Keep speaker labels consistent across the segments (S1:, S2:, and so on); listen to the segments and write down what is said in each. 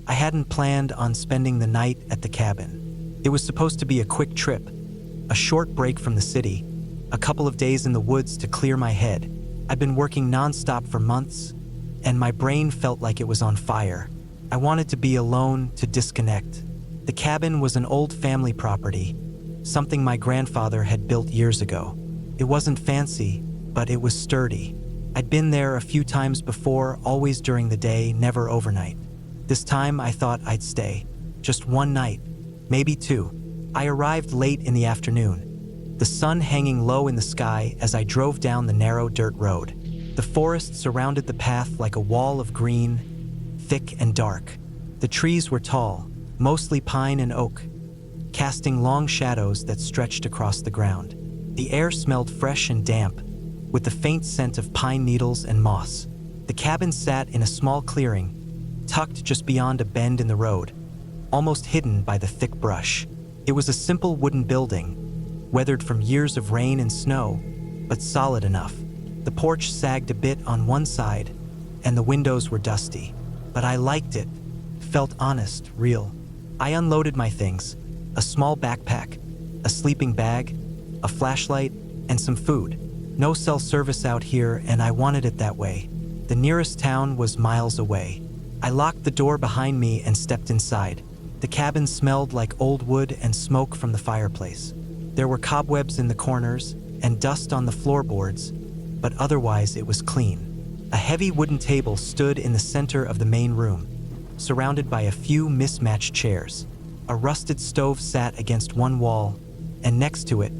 S1: I hadn't planned on spending the night at the cabin. It was supposed to be a quick trip, a short break from the city, a couple of days in the woods to clear my head. I'd been working nonstop for months, and my brain felt like it was on fire. I wanted to be alone, to disconnect. The cabin was an old family property, something my grandfather had built years ago. It wasn't fancy, but it was sturdy. I'd been there a few times before, always during the day, never overnight. This time I thought I'd stay. Just one night, maybe two. I arrived late in the afternoon, the sun hanging low in the sky as I drove down the narrow dirt road. The forest surrounded the path like a wall of green, thick and dark. The trees were tall, mostly pine and oak, casting long shadows that stretched across the ground. The air smelled fresh and damp, with the faint scent of pine needles and moss. The cabin sat in a small clearing, tucked just beyond a bend in the road, almost hidden by the thick brush. It was a simple wooden building, weathered from years of rain and snow, but solid enough. The porch sagged a bit on one side, and the windows were dusty. But I liked it. Felt honest, real. I unloaded my things, a small backpack, a sleeping bag, a flashlight, and some food. No cell service out here, and I wanted it that way. The nearest town was miles away. I locked the door behind me and stepped inside. The cabin smelled like old wood and smoke from the fireplace. There were cobwebs in the corners and dust on the floorboards, but otherwise it was clean. A heavy wooden table stood in the center of the main room, surrounded by a few mismatched chairs. A rusted stove sat against one wall, and next to it,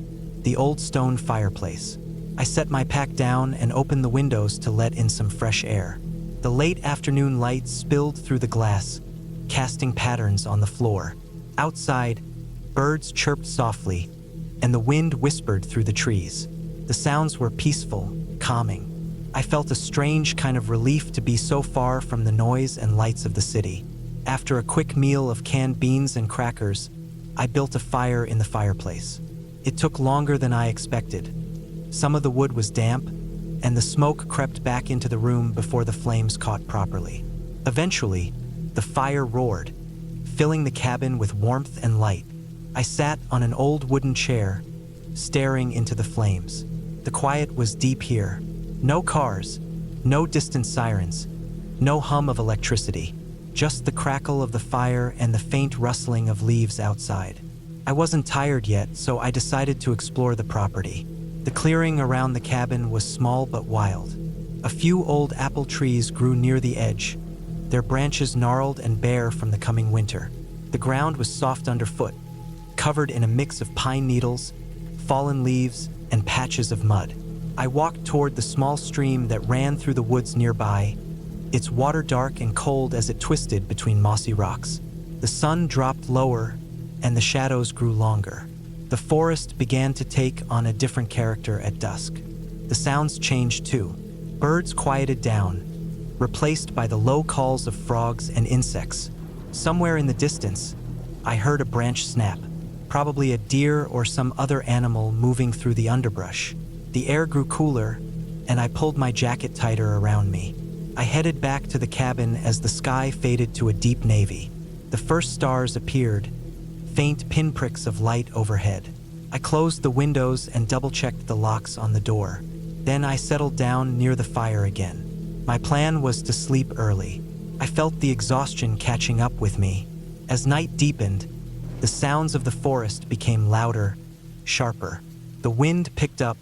S1: the old stone fireplace. I set my pack down and opened the windows to let in some fresh air. The late afternoon light spilled through the glass, casting patterns on the floor. Outside, birds chirped softly, and the wind whispered through the trees. The sounds were peaceful, calming. I felt a strange kind of relief to be so far from the noise and lights of the city. After a quick meal of canned beans and crackers, I built a fire in the fireplace. It took longer than I expected. Some of the wood was damp, and the smoke crept back into the room before the flames caught properly. Eventually, the fire roared, filling the cabin with warmth and light. I sat on an old wooden chair, staring into the flames. The quiet was deep here. No cars, no distant sirens, no hum of electricity, just the crackle of the fire and the faint rustling of leaves outside. I wasn't tired yet, so I decided to explore the property. The clearing around the cabin was small but wild. A few old apple trees grew near the edge, their branches gnarled and bare from the coming winter. The ground was soft underfoot, covered in a mix of pine needles, fallen leaves, and patches of mud. I walked toward the small stream that ran through the woods nearby, its water dark and cold as it twisted between mossy rocks. The sun dropped lower, and the shadows grew longer. The forest began to take on a different character at dusk. The sounds changed too. Birds quieted down, replaced by the low calls of frogs and insects. Somewhere in the distance, I heard a branch snap, probably a deer or some other animal moving through the underbrush. The air grew cooler, and I pulled my jacket tighter around me. I headed back to the cabin as the sky faded to a deep navy. The first stars appeared, faint pinpricks of light overhead. I closed the windows and double-checked the locks on the door. Then I settled down near the fire again. My plan was to sleep early. I felt the exhaustion catching up with me. As night deepened, the sounds of the forest became louder, sharper. The wind picked up,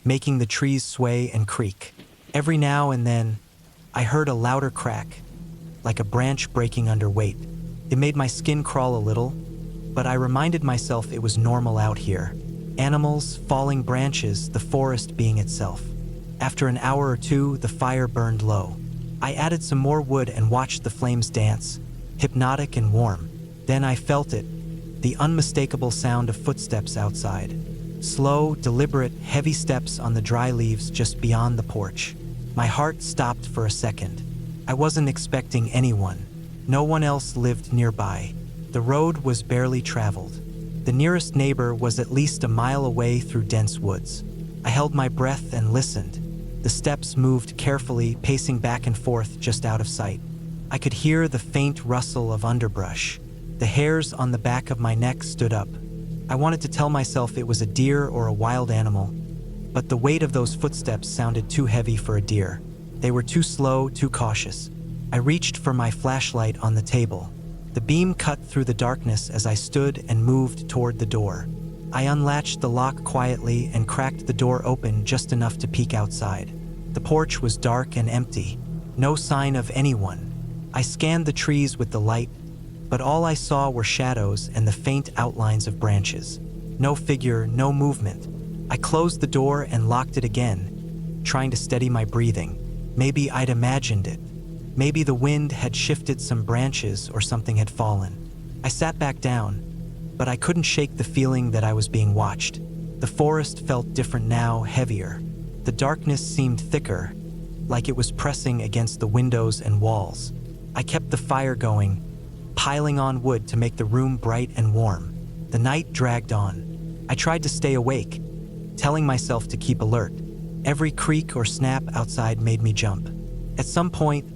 S1: making the trees sway and creak. Every now and then, I heard a louder crack, like a branch breaking under weight. It made my skin crawl a little, but I reminded myself it was normal out here. Animals, falling branches, the forest being itself. After an hour or two, the fire burned low. I added some more wood and watched the flames dance, hypnotic and warm. Then I felt it, the unmistakable sound of footsteps outside. Slow, deliberate, heavy steps on the dry leaves just beyond the porch. My heart stopped for a second. I wasn't expecting anyone. No one else lived nearby. The road was barely traveled. The nearest neighbor was at least a mile away through dense woods. I held my breath and listened. The steps moved carefully, pacing back and forth just out of sight. I could hear the faint rustle of underbrush. The hairs on the back of my neck stood up. I wanted to tell myself it was a deer or a wild animal, but the weight of those footsteps sounded too heavy for a deer. They were too slow, too cautious. I reached for my flashlight on the table. The beam cut through the darkness as I stood and moved toward the door. I unlatched the lock quietly and cracked the door open just enough to peek outside. The porch was dark and empty. No sign of anyone. I scanned the trees with the light, but all I saw were shadows and the faint outlines of branches. No figure, no movement. I closed the door and locked it again, trying to steady my breathing. Maybe I'd imagined it. Maybe the wind had shifted some branches or something had fallen. I sat back down, but I couldn't shake the feeling that I was being watched. The forest felt different now, heavier. The darkness seemed thicker, like it was pressing against the windows and walls. I kept the fire going, piling on wood to make the room bright and warm. The night dragged on. I tried to stay awake, telling myself to keep alert. Every creak or snap outside made me jump. At some point,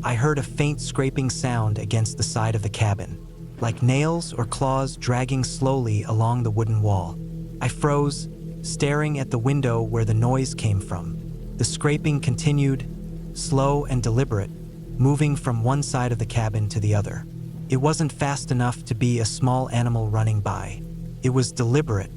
S1: I heard a faint scraping sound against the side of the cabin, like nails or claws dragging slowly along the wooden wall. I froze, staring at the window where the noise came from. The scraping continued, slow and deliberate, moving from one side of the cabin to the other. It wasn't fast enough to be a small animal running by. It was deliberate.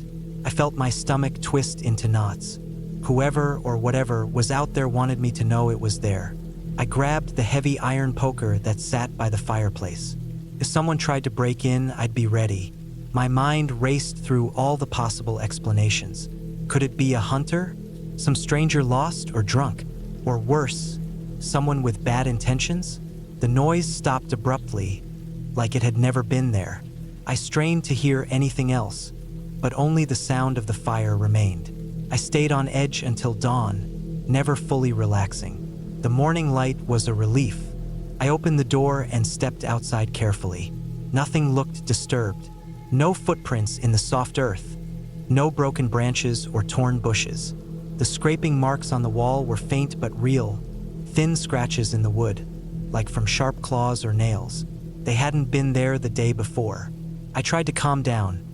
S1: I felt my stomach twist into knots. Whoever or whatever was out there wanted me to know it was there. I grabbed the heavy iron poker that sat by the fireplace. If someone tried to break in, I'd be ready. My mind raced through all the possible explanations. Could it be a hunter? Some stranger lost or drunk? Or worse, someone with bad intentions? The noise stopped abruptly, like it had never been there. I strained to hear anything else, but only the sound of the fire remained. I stayed on edge until dawn, never fully relaxing. The morning light was a relief. I opened the door and stepped outside carefully. Nothing looked disturbed. No footprints in the soft earth. No broken branches or torn bushes. The scraping marks on the wall were faint but real, thin scratches in the wood, like from sharp claws or nails. They hadn't been there the day before. I tried to calm down,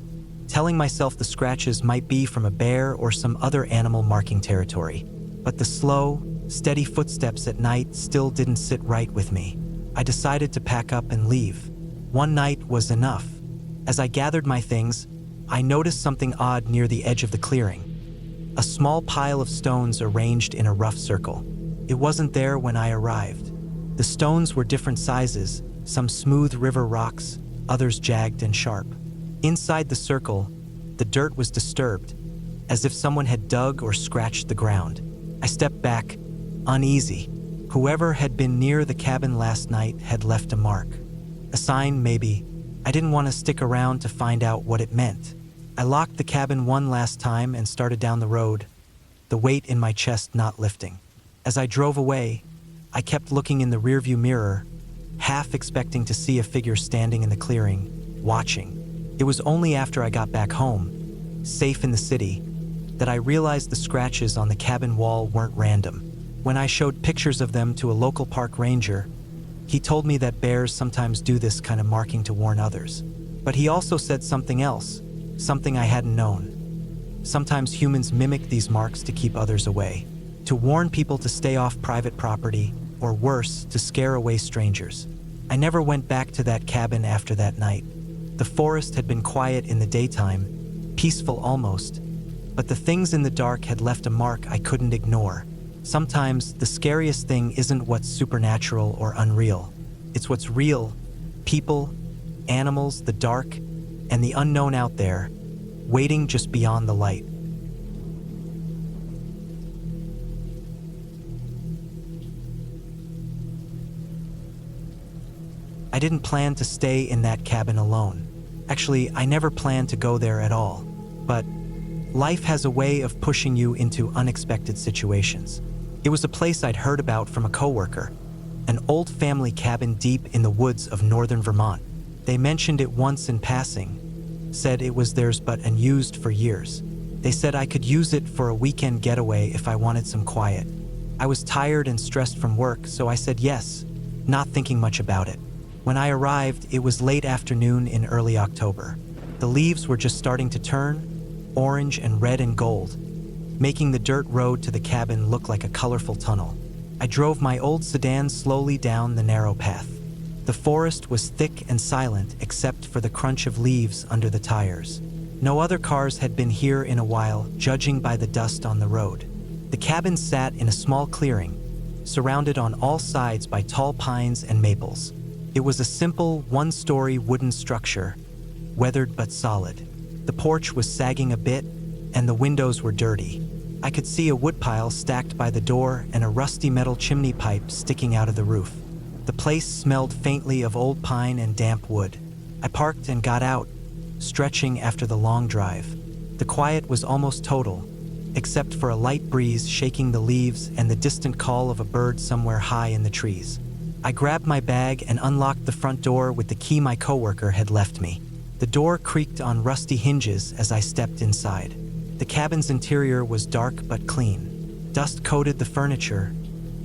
S1: telling myself the scratches might be from a bear or some other animal marking territory. But the slow, steady footsteps at night still didn't sit right with me. I decided to pack up and leave. One night was enough. As I gathered my things, I noticed something odd near the edge of the clearing. A small pile of stones arranged in a rough circle. It wasn't there when I arrived. The stones were different sizes, some smooth river rocks, others jagged and sharp. Inside the circle, the dirt was disturbed, as if someone had dug or scratched the ground. I stepped back, uneasy. Whoever had been near the cabin last night had left a mark. A sign, maybe. I didn't want to stick around to find out what it meant. I locked the cabin one last time and started down the road, the weight in my chest not lifting. As I drove away, I kept looking in the rearview mirror, half expecting to see a figure standing in the clearing, watching. It was only after I got back home, safe in the city, that I realized the scratches on the cabin wall weren't random. When I showed pictures of them to a local park ranger, he told me that bears sometimes do this kind of marking to warn others. But he also said something else, something I hadn't known. Sometimes humans mimic these marks to keep others away, to warn people to stay off private property, or worse, to scare away strangers. I never went back to that cabin after that night. The forest had been quiet in the daytime, peaceful almost, but the things in the dark had left a mark I couldn't ignore. Sometimes the scariest thing isn't what's supernatural or unreal. It's what's real. People, animals, the dark, and the unknown out there, waiting just beyond the light. I didn't plan to stay in that cabin alone. Actually, I never planned to go there at all. But life has a way of pushing you into unexpected situations. It was a place I'd heard about from a coworker, an old family cabin deep in the woods of northern Vermont. They mentioned it once in passing, said it was theirs but unused for years. They said I could use it for a weekend getaway if I wanted some quiet. I was tired and stressed from work, so I said yes. not thinking much about it. When I arrived, it was late afternoon in early October. The leaves were just starting to turn, orange and red and gold, making the dirt road to the cabin look like a colorful tunnel. I drove my old sedan slowly down the narrow path. The forest was thick and silent except for the crunch of leaves under the tires. No other cars had been here in a while, judging by the dust on the road. The cabin sat in a small clearing, surrounded on all sides by tall pines and maples. It was a simple, one-story wooden structure, weathered but solid. The porch was sagging a bit, and the windows were dirty. I could see a woodpile stacked by the door and a rusty metal chimney pipe sticking out of the roof. The place smelled faintly of old pine and damp wood. I parked and got out, stretching after the long drive. The quiet was almost total, except for a light breeze shaking the leaves and the distant call of a bird somewhere high in the trees. I grabbed my bag and unlocked the front door with the key my coworker had left me. The door creaked on rusty hinges as I stepped inside. The cabin's interior was dark but clean. Dust coated the furniture,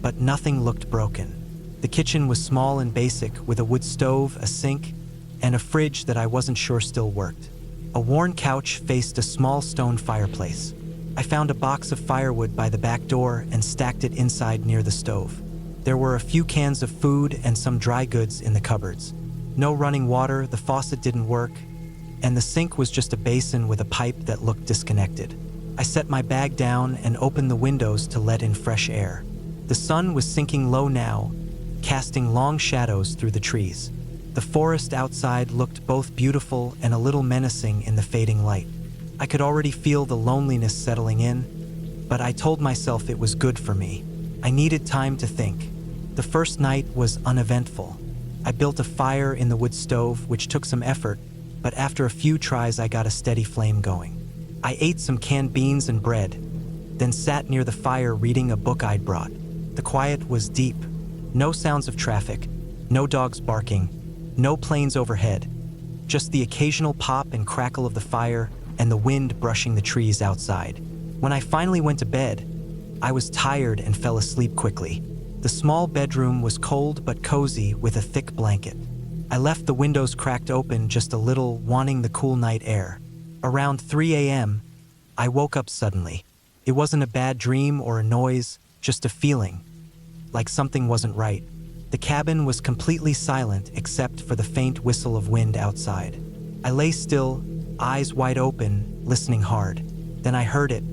S1: but nothing looked broken. The kitchen was small and basic, with a wood stove, a sink, and a fridge that I wasn't sure still worked. A worn couch faced a small stone fireplace. I found a box of firewood by the back door and stacked it inside near the stove. There were a few cans of food and some dry goods in the cupboards. No running water, the faucet didn't work, and the sink was just a basin with a pipe that looked disconnected. I set my bag down and opened the windows to let in fresh air. The sun was sinking low now, casting long shadows through the trees. The forest outside looked both beautiful and a little menacing in the fading light. I could already feel the loneliness settling in, but I told myself it was good for me. I needed time to think. The first night was uneventful. I built a fire in the wood stove, which took some effort, but after a few tries I got a steady flame going. I ate some canned beans and bread, then sat near the fire reading a book I'd brought. The quiet was deep. No sounds of traffic, no dogs barking, no planes overhead, just the occasional pop and crackle of the fire and the wind brushing the trees outside. When I finally went to bed, I was tired and fell asleep quickly. The small bedroom was cold but cozy with a thick blanket. I left the windows cracked open just a little, wanting the cool night air. Around 3 a.m., I woke up suddenly. It wasn't a bad dream or a noise, just a feeling, like something wasn't right. The cabin was completely silent except for the faint whistle of wind outside. I lay still, eyes wide open, listening hard. Then I heard it.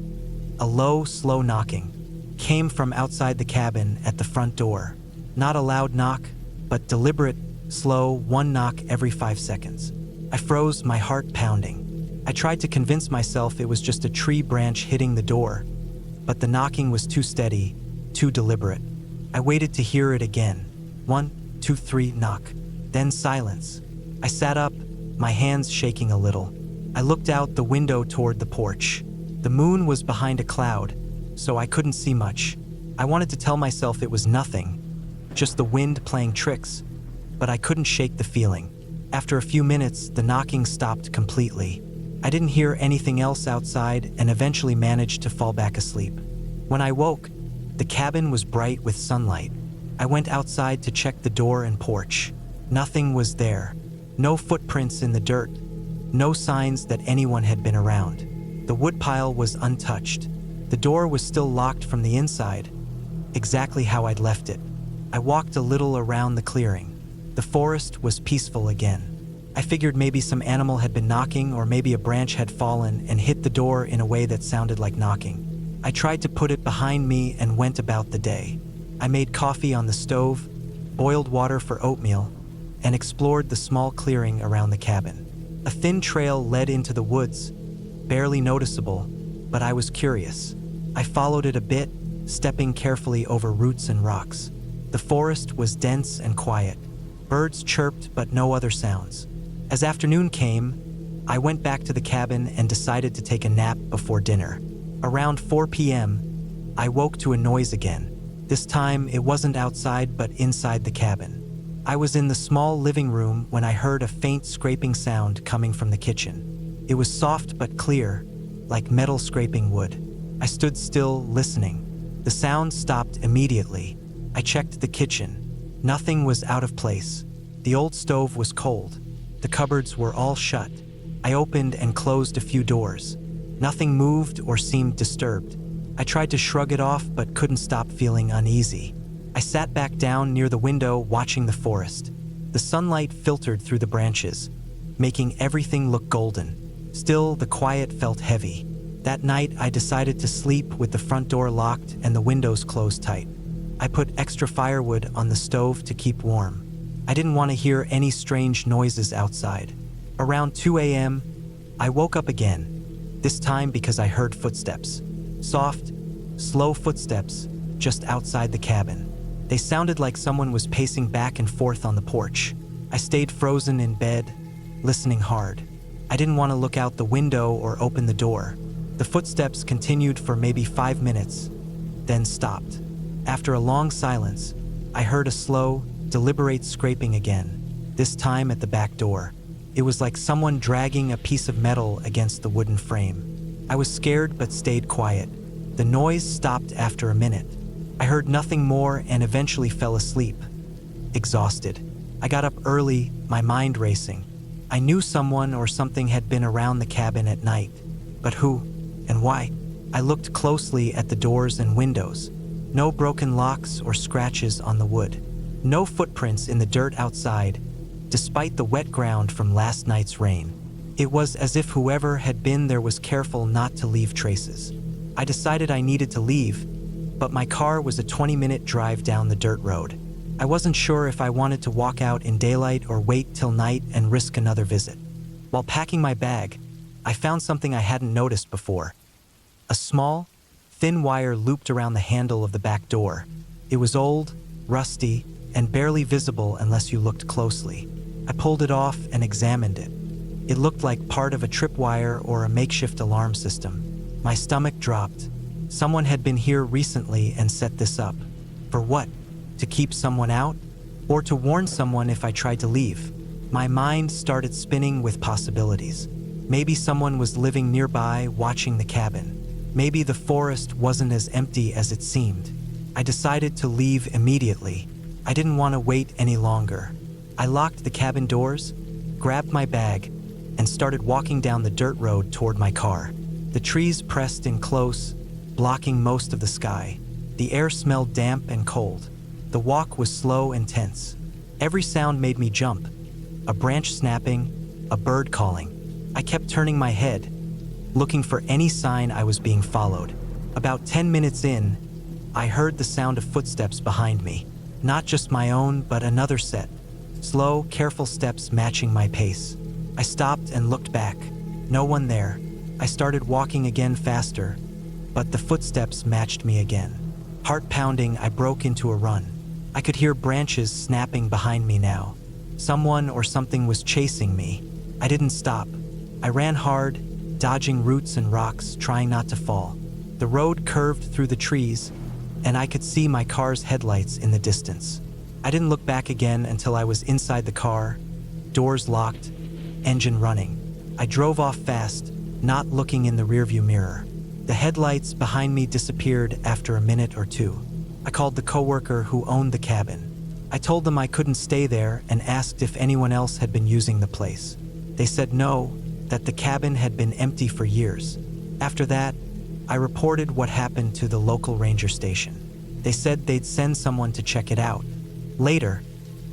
S1: A low, slow knocking came from outside the cabin at the front door. Not a loud knock, but deliberate, slow, one knock every 5 seconds. I froze, my heart pounding. I tried to convince myself it was just a tree branch hitting the door, but the knocking was too steady, too deliberate. I waited to hear it again. 1, 2, 3, knock. Then silence. I sat up, my hands shaking a little. I looked out the window toward the porch. The moon was behind a cloud, so I couldn't see much. I wanted to tell myself it was nothing, just the wind playing tricks, but I couldn't shake the feeling. After a few minutes, the knocking stopped completely. I didn't hear anything else outside and eventually managed to fall back asleep. When I woke, the cabin was bright with sunlight. I went outside to check the door and porch. Nothing was there. No footprints in the dirt. No signs that anyone had been around. The woodpile was untouched. The door was still locked from the inside, exactly how I'd left it. I walked a little around the clearing. The forest was peaceful again. I figured maybe some animal had been knocking, or maybe a branch had fallen and hit the door in a way that sounded like knocking. I tried to put it behind me and went about the day. I made coffee on the stove, boiled water for oatmeal, and explored the small clearing around the cabin. A thin trail led into the woods, barely noticeable, but I was curious. I followed it a bit, stepping carefully over roots and rocks. The forest was dense and quiet. Birds chirped, but no other sounds. As afternoon came, I went back to the cabin and decided to take a nap before dinner. Around 4 p.m., I woke to a noise again. This time, it wasn't outside, but inside the cabin. I was in the small living room when I heard a faint scraping sound coming from the kitchen. It was soft but clear, like metal scraping wood. I stood still, listening. The sound stopped immediately. I checked the kitchen. Nothing was out of place. The old stove was cold. The cupboards were all shut. I opened and closed a few doors. Nothing moved or seemed disturbed. I tried to shrug it off but couldn't stop feeling uneasy. I sat back down near the window watching the forest. The sunlight filtered through the branches, making everything look golden. Still, the quiet felt heavy. That night, I decided to sleep with the front door locked and the windows closed tight. I put extra firewood on the stove to keep warm. I didn't want to hear any strange noises outside. Around 2 a.m., I woke up again, this time because I heard footsteps. Soft, slow footsteps just outside the cabin. They sounded like someone was pacing back and forth on the porch. I stayed frozen in bed, listening hard. I didn't want to look out the window or open the door. The footsteps continued for maybe 5 minutes, then stopped. After a long silence, I heard a slow, deliberate scraping again, this time at the back door. It was like someone dragging a piece of metal against the wooden frame. I was scared but stayed quiet. The noise stopped after a minute. I heard nothing more and eventually fell asleep, exhausted. I got up early, my mind racing. I knew someone or something had been around the cabin at night, but who and why? I looked closely at the doors and windows. No broken locks or scratches on the wood. No footprints in the dirt outside, despite the wet ground from last night's rain. It was as if whoever had been there was careful not to leave traces. I decided I needed to leave, but my car was a 20-minute drive down the dirt road. I wasn't sure if I wanted to walk out in daylight or wait till night and risk another visit. While packing my bag, I found something I hadn't noticed before. A small, thin wire looped around the handle of the back door. It was old, rusty, and barely visible unless you looked closely. I pulled it off and examined it. It looked like part of a tripwire or a makeshift alarm system. My stomach dropped. Someone had been here recently and set this up. For what? To keep someone out? Or to warn someone if I tried to leave? My mind started spinning with possibilities. Maybe someone was living nearby, watching the cabin. Maybe the forest wasn't as empty as it seemed. I decided to leave immediately. I didn't want to wait any longer. I locked the cabin doors, grabbed my bag, and started walking down the dirt road toward my car. The trees pressed in close, blocking most of the sky. The air smelled damp and cold. The walk was slow and tense. Every sound made me jump. A branch snapping, a bird calling. I kept turning my head, looking for any sign I was being followed. About 10 minutes in, I heard the sound of footsteps behind me. Not just my own, but another set. Slow, careful steps matching my pace. I stopped and looked back. No one there. I started walking again faster, but the footsteps matched me again. Heart pounding, I broke into a run. I could hear branches snapping behind me now. Someone or something was chasing me. I didn't stop. I ran hard, dodging roots and rocks, trying not to fall. The road curved through the trees, and I could see my car's headlights in the distance. I didn't look back again until I was inside the car, doors locked, engine running. I drove off fast, not looking in the rearview mirror. The headlights behind me disappeared after a minute or two. I called the coworker who owned the cabin. I told them I couldn't stay there and asked if anyone else had been using the place. They said no, that the cabin had been empty for years. After that, I reported what happened to the local ranger station. They said they'd send someone to check it out. Later,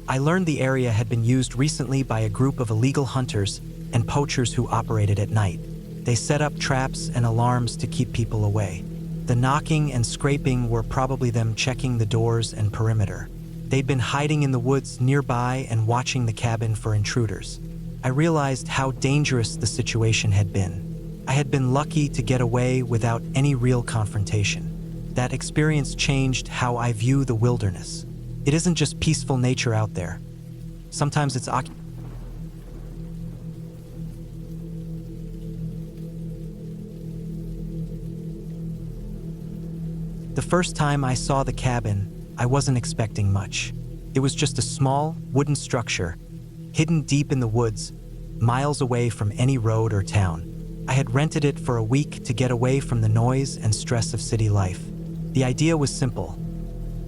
S1: I learned the area had been used recently by a group of illegal hunters and poachers who operated at night. They set up traps and alarms to keep people away. The knocking and scraping were probably them checking the doors and perimeter. They'd been hiding in the woods nearby and watching the cabin for intruders. I realized how dangerous the situation had been. I had been lucky to get away without any real confrontation. That experience changed how I view the wilderness. It isn't just peaceful nature out there. Sometimes it's The first time I saw the cabin, I wasn't expecting much. It was just a small, wooden structure, hidden deep in the woods, miles away from any road or town. I had rented it for a week to get away from the noise and stress of city life. The idea was simple.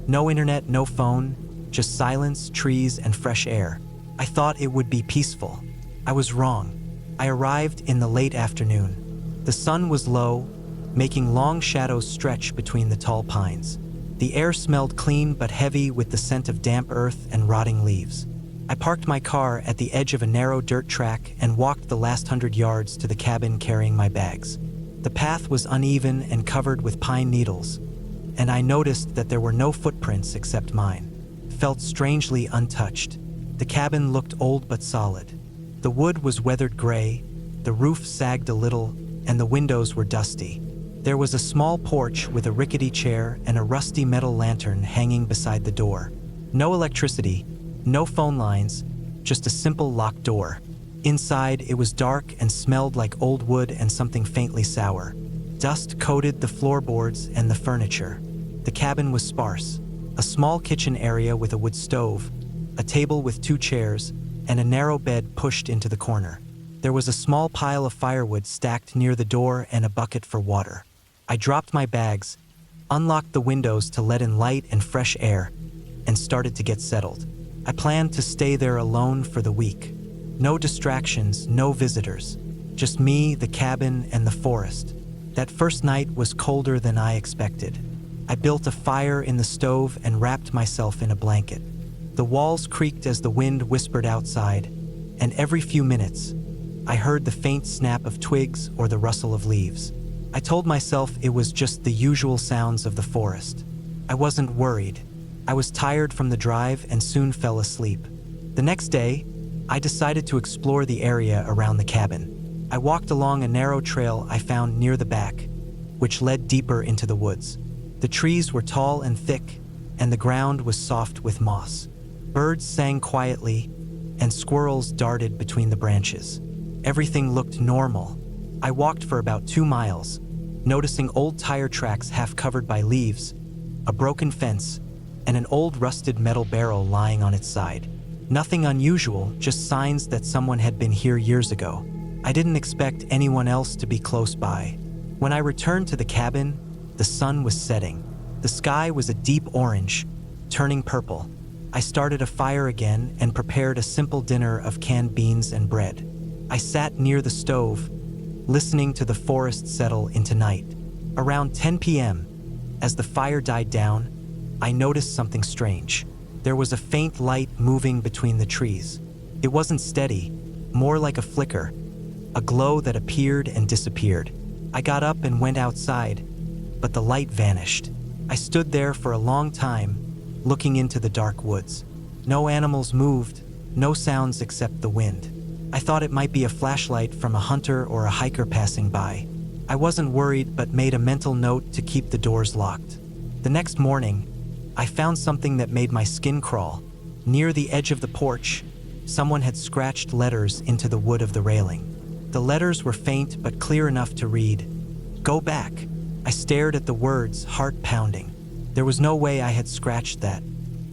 S1: No internet, no phone, just silence, trees, and fresh air. I thought it would be peaceful. I was wrong. I arrived in the late afternoon. The sun was low, making long shadows stretch between the tall pines. The air smelled clean but heavy with the scent of damp earth and rotting leaves. I parked my car at the edge of a narrow dirt track and walked the last 100 yards to the cabin carrying my bags. The path was uneven and covered with pine needles, and I noticed that there were no footprints except mine. Felt strangely untouched. The cabin looked old but solid. The wood was weathered gray, the roof sagged a little, and the windows were dusty. There was a small porch with a rickety chair and a rusty metal lantern hanging beside the door. No electricity, no phone lines, just a simple locked door. Inside, it was dark and smelled like old wood and something faintly sour. Dust coated the floorboards and the furniture. The cabin was sparse. A small kitchen area with a wood stove, a table with 2 chairs, and a narrow bed pushed into the corner. There was a small pile of firewood stacked near the door and a bucket for water. I dropped my bags, unlocked the windows to let in light and fresh air, and started to get settled. I planned to stay there alone for the week. No distractions, no visitors. Just me, the cabin, and the forest. That first night was colder than I expected. I built a fire in the stove and wrapped myself in a blanket. The walls creaked as the wind whispered outside, and every few minutes, I heard the faint snap of twigs or the rustle of leaves. I told myself it was just the usual sounds of the forest. I wasn't worried. I was tired from the drive and soon fell asleep. The next day, I decided to explore the area around the cabin. I walked along a narrow trail I found near the back, which led deeper into the woods. The trees were tall and thick, and the ground was soft with moss. Birds sang quietly, and squirrels darted between the branches. Everything looked normal. I walked for about 2 miles, noticing old tire tracks half covered by leaves, a broken fence, and an old rusted metal barrel lying on its side. Nothing unusual, just signs that someone had been here years ago. I didn't expect anyone else to be close by. When I returned to the cabin, the sun was setting. The sky was a deep orange, turning purple. I started a fire again and prepared a simple dinner of canned beans and bread. I sat near the stove, listening to the forest settle into night. Around 10 p.m., as the fire died down, I noticed something strange. There was a faint light moving between the trees. It wasn't steady, more like a flicker, a glow that appeared and disappeared. I got up and went outside, but the light vanished. I stood there for a long time, looking into the dark woods. No animals moved, no sounds except the wind. I thought it might be a flashlight from a hunter or a hiker passing by. I wasn't worried but made a mental note to keep the doors locked. The next morning, I found something that made my skin crawl. Near the edge of the porch, someone had scratched letters into the wood of the railing. The letters were faint but clear enough to read, "Go back." I stared at the words, heart pounding. There was no way I had scratched that.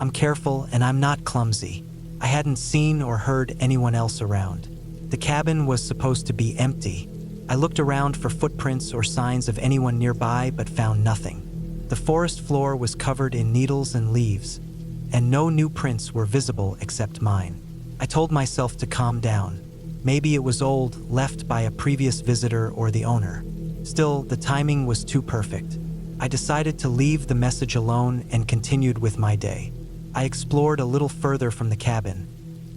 S1: I'm careful and I'm not clumsy. I hadn't seen or heard anyone else around. The cabin was supposed to be empty. I looked around for footprints or signs of anyone nearby but found nothing. The forest floor was covered in needles and leaves, and no new prints were visible except mine. I told myself to calm down. Maybe it was old, left by a previous visitor or the owner. Still, the timing was too perfect. I decided to leave the message alone and continued with my day. I explored a little further from the cabin,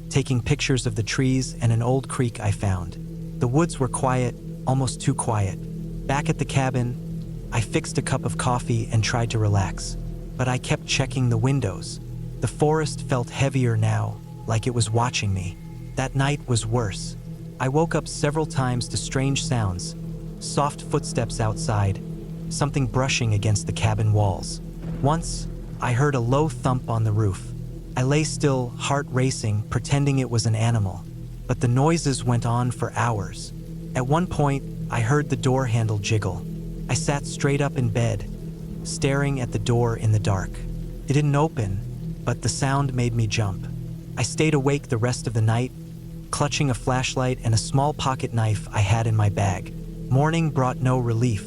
S1: taking pictures of the trees and an old creek I found. The woods were quiet, almost too quiet. Back at the cabin, I fixed a cup of coffee and tried to relax, but I kept checking the windows. The forest felt heavier now, like it was watching me. That night was worse. I woke up several times to strange sounds, soft footsteps outside, something brushing against the cabin walls. Once, I heard a low thump on the roof. I lay still, heart racing, pretending it was an animal, but the noises went on for hours. At one point, I heard the door handle jiggle. I sat straight up in bed, staring at the door in the dark. It didn't open, but the sound made me jump. I stayed awake the rest of the night, clutching a flashlight and a small pocket knife I had in my bag. Morning brought no relief.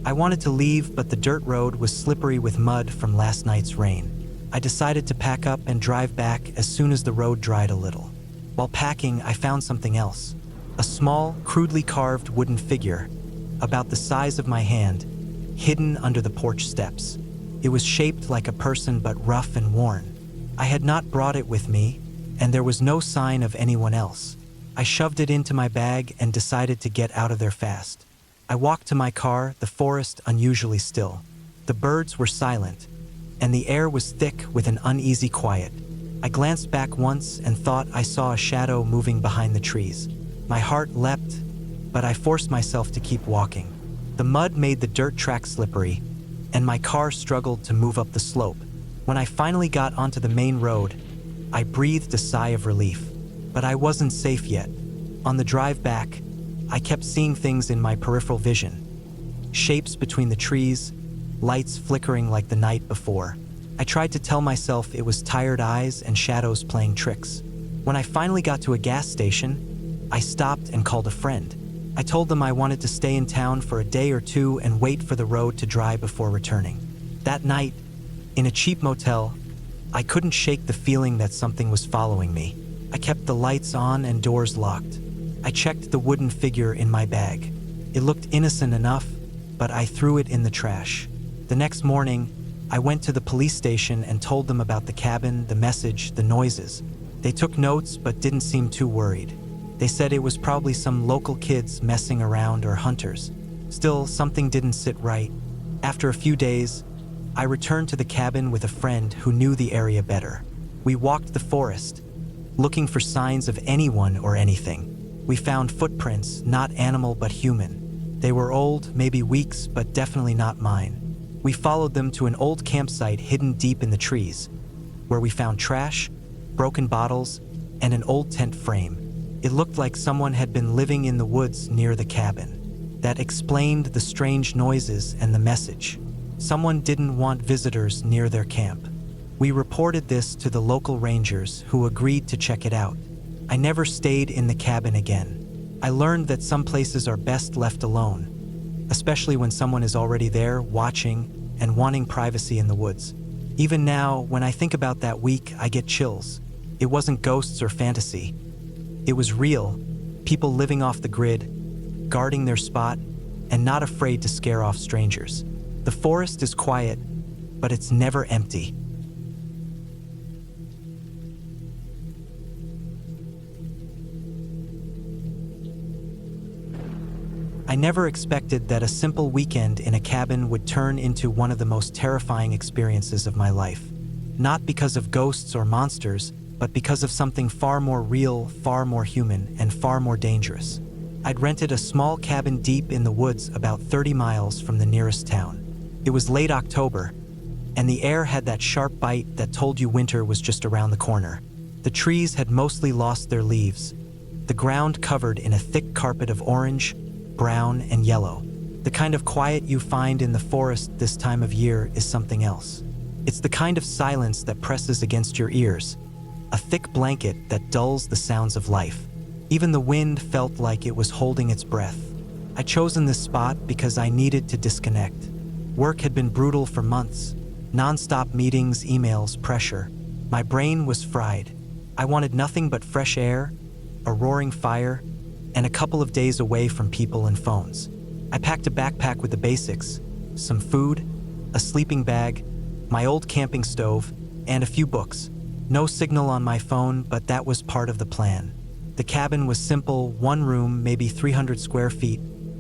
S1: I wanted to leave, but the dirt road was slippery with mud from last night's rain. I decided to pack up and drive back as soon as the road dried a little. While packing, I found something else. A small, crudely carved wooden figure, about the size of my hand, hidden under the porch steps. It was shaped like a person but rough and worn. I had not brought it with me, and there was no sign of anyone else. I shoved it into my bag and decided to get out of there fast. I walked to my car, the forest unusually still. The birds were silent, and the air was thick with an uneasy quiet. I glanced back once and thought I saw a shadow moving behind the trees. My heart leapt, but I forced myself to keep walking. The mud made the dirt track slippery, and my car struggled to move up the slope. When I finally got onto the main road, I breathed a sigh of relief. But I wasn't safe yet. On the drive back, I kept seeing things in my peripheral vision. Shapes between the trees, lights flickering like the night before. I tried to tell myself it was tired eyes and shadows playing tricks. When I finally got to a gas station, I stopped and called a friend. I told them I wanted to stay in town for a day or two and wait for the road to dry before returning. That night, in a cheap motel, I couldn't shake the feeling that something was following me. I kept the lights on and doors locked. I checked the wooden figure in my bag. It looked innocent enough, but I threw it in the trash. The next morning, I went to the police station and told them about the cabin, the message, the noises. They took notes but didn't seem too worried. They said it was probably some local kids messing around or hunters. Still, something didn't sit right. After a few days, I returned to the cabin with a friend who knew the area better. We walked the forest, looking for signs of anyone or anything. We found footprints, not animal but human. They were old, maybe weeks, but definitely not mine. We followed them to an old campsite hidden deep in the trees, where we found trash, broken bottles, and an old tent frame. It looked like someone had been living in the woods near the cabin. That explained the strange noises and the message. Someone didn't want visitors near their camp. We reported this to the local rangers, who agreed to check it out. I never stayed in the cabin again. I learned that some places are best left alone, especially when someone is already there, watching, and wanting privacy in the woods. Even now, when I think about that week, I get chills. It wasn't ghosts or fantasy. It was real, people living off the grid, guarding their spot, and not afraid to scare off strangers. The forest is quiet, but it's never empty. I never expected that a simple weekend in a cabin would turn into one of the most terrifying experiences of my life. Not because of ghosts or monsters, but because of something far more real, far more human, and far more dangerous. I'd rented a small cabin deep in the woods about 30 miles from the nearest town. It was late October, and the air had that sharp bite that told you winter was just around the corner. The trees had mostly lost their leaves, the ground covered in a thick carpet of orange, brown, and yellow. The kind of quiet you find in the forest this time of year is something else. It's the kind of silence that presses against your ears, a thick blanket that dulls the sounds of life. Even the wind felt like it was holding its breath. I'd chosen this spot because I needed to disconnect. Work had been brutal for months. Non-stop meetings, emails, pressure. My brain was fried. I wanted nothing but fresh air, a roaring fire, and a couple of days away from people and phones. I packed a backpack with the basics, some food, a sleeping bag, my old camping stove, and a few books. No signal on my phone, but that was part of the plan. The cabin was simple, one room, maybe 300 square feet,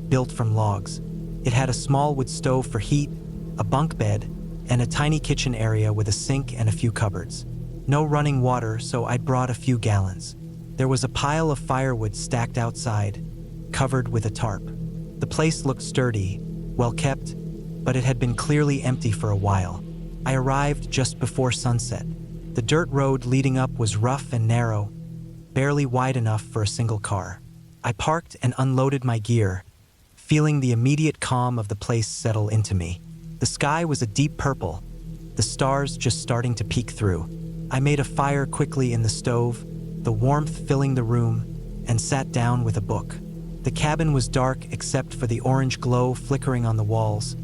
S1: built from logs. It had a small wood stove for heat, a bunk bed, and a tiny kitchen area with a sink and a few cupboards. No running water, so I'd brought a few gallons. There was a pile of firewood stacked outside, covered with a tarp. The place looked sturdy, well kept, but it had been clearly empty for a while. I arrived just before sunset. The dirt road leading up was rough and narrow, barely wide enough for a single car. I parked and unloaded my gear, feeling the immediate calm of the place settle into me. The sky was a deep purple, the stars just starting to peek through. I made a fire quickly in the stove, the warmth filling the room, and sat down with a book. The cabin was dark except for the orange glow flickering on the walls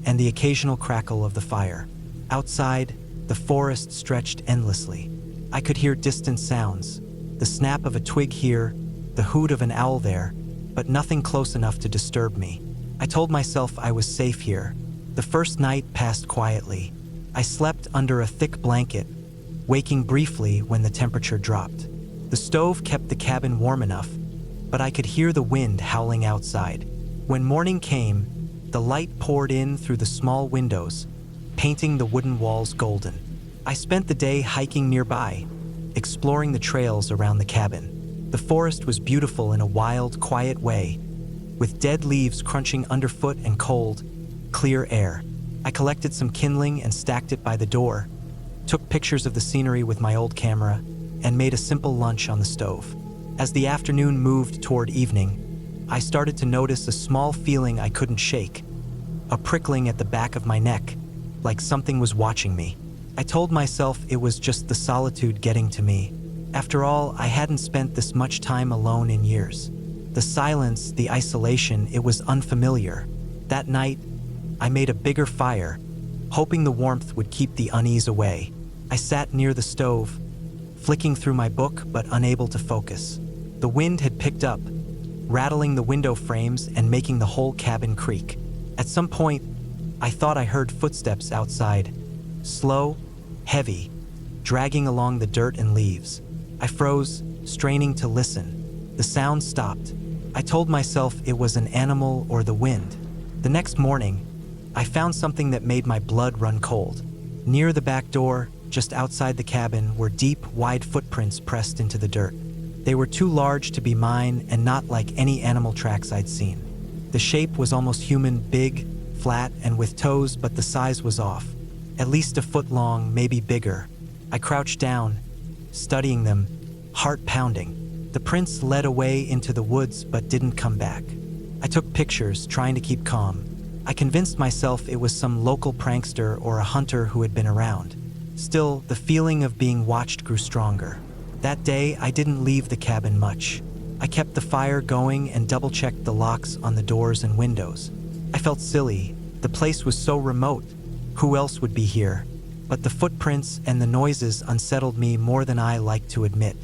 S1: and the occasional crackle of the fire. Outside, The forest stretched endlessly. I could hear distant sounds, the snap of a twig here, the hoot of an owl there, but nothing close enough to disturb me. I told myself I was safe here. The first night passed quietly. I slept under a thick blanket, waking briefly when the temperature dropped. The stove kept the cabin warm enough, but I could hear the wind howling outside. When morning came, the light poured in through the small windows, painting the wooden walls golden. I spent the day hiking nearby, exploring the trails around the cabin. The forest was beautiful in a wild, quiet way, with dead leaves crunching underfoot and cold, clear air. I collected some kindling and stacked it by the door, took pictures of the scenery with my old camera, and made a simple lunch on the stove. As the afternoon moved toward evening, I started to notice a small feeling I couldn't shake, a prickling at the back of my neck, like something was watching me. I told myself it was just the solitude getting to me. After all, I hadn't spent this much time alone in years. The silence, the isolation, it was unfamiliar. That night, I made a bigger fire, hoping the warmth would keep the unease away. I sat near the stove, flicking through my book but unable to focus. The wind had picked up, rattling the window frames and making the whole cabin creak. At some point, I thought I heard footsteps outside, slow, heavy, dragging along the dirt and leaves. I froze, straining to listen. The sound stopped. I told myself it was an animal or the wind. The next morning, I found something that made my blood run cold. Near the back door, just outside the cabin, were deep, wide footprints pressed into the dirt. They were too large to be mine and not like any animal tracks I'd seen. The shape was almost human, big, flat, and with toes, but the size was off. At least a foot long, maybe bigger. I crouched down, studying them, heart pounding. The prints led away into the woods but didn't come back. I took pictures, trying to keep calm. I convinced myself it was some local prankster or a hunter who had been around. Still, the feeling of being watched grew stronger. That day, I didn't leave the cabin much. I kept the fire going and double-checked the locks on the doors and windows. I felt silly. The place was so remote. Who else would be here? But the footprints and the noises unsettled me more than I liked to admit.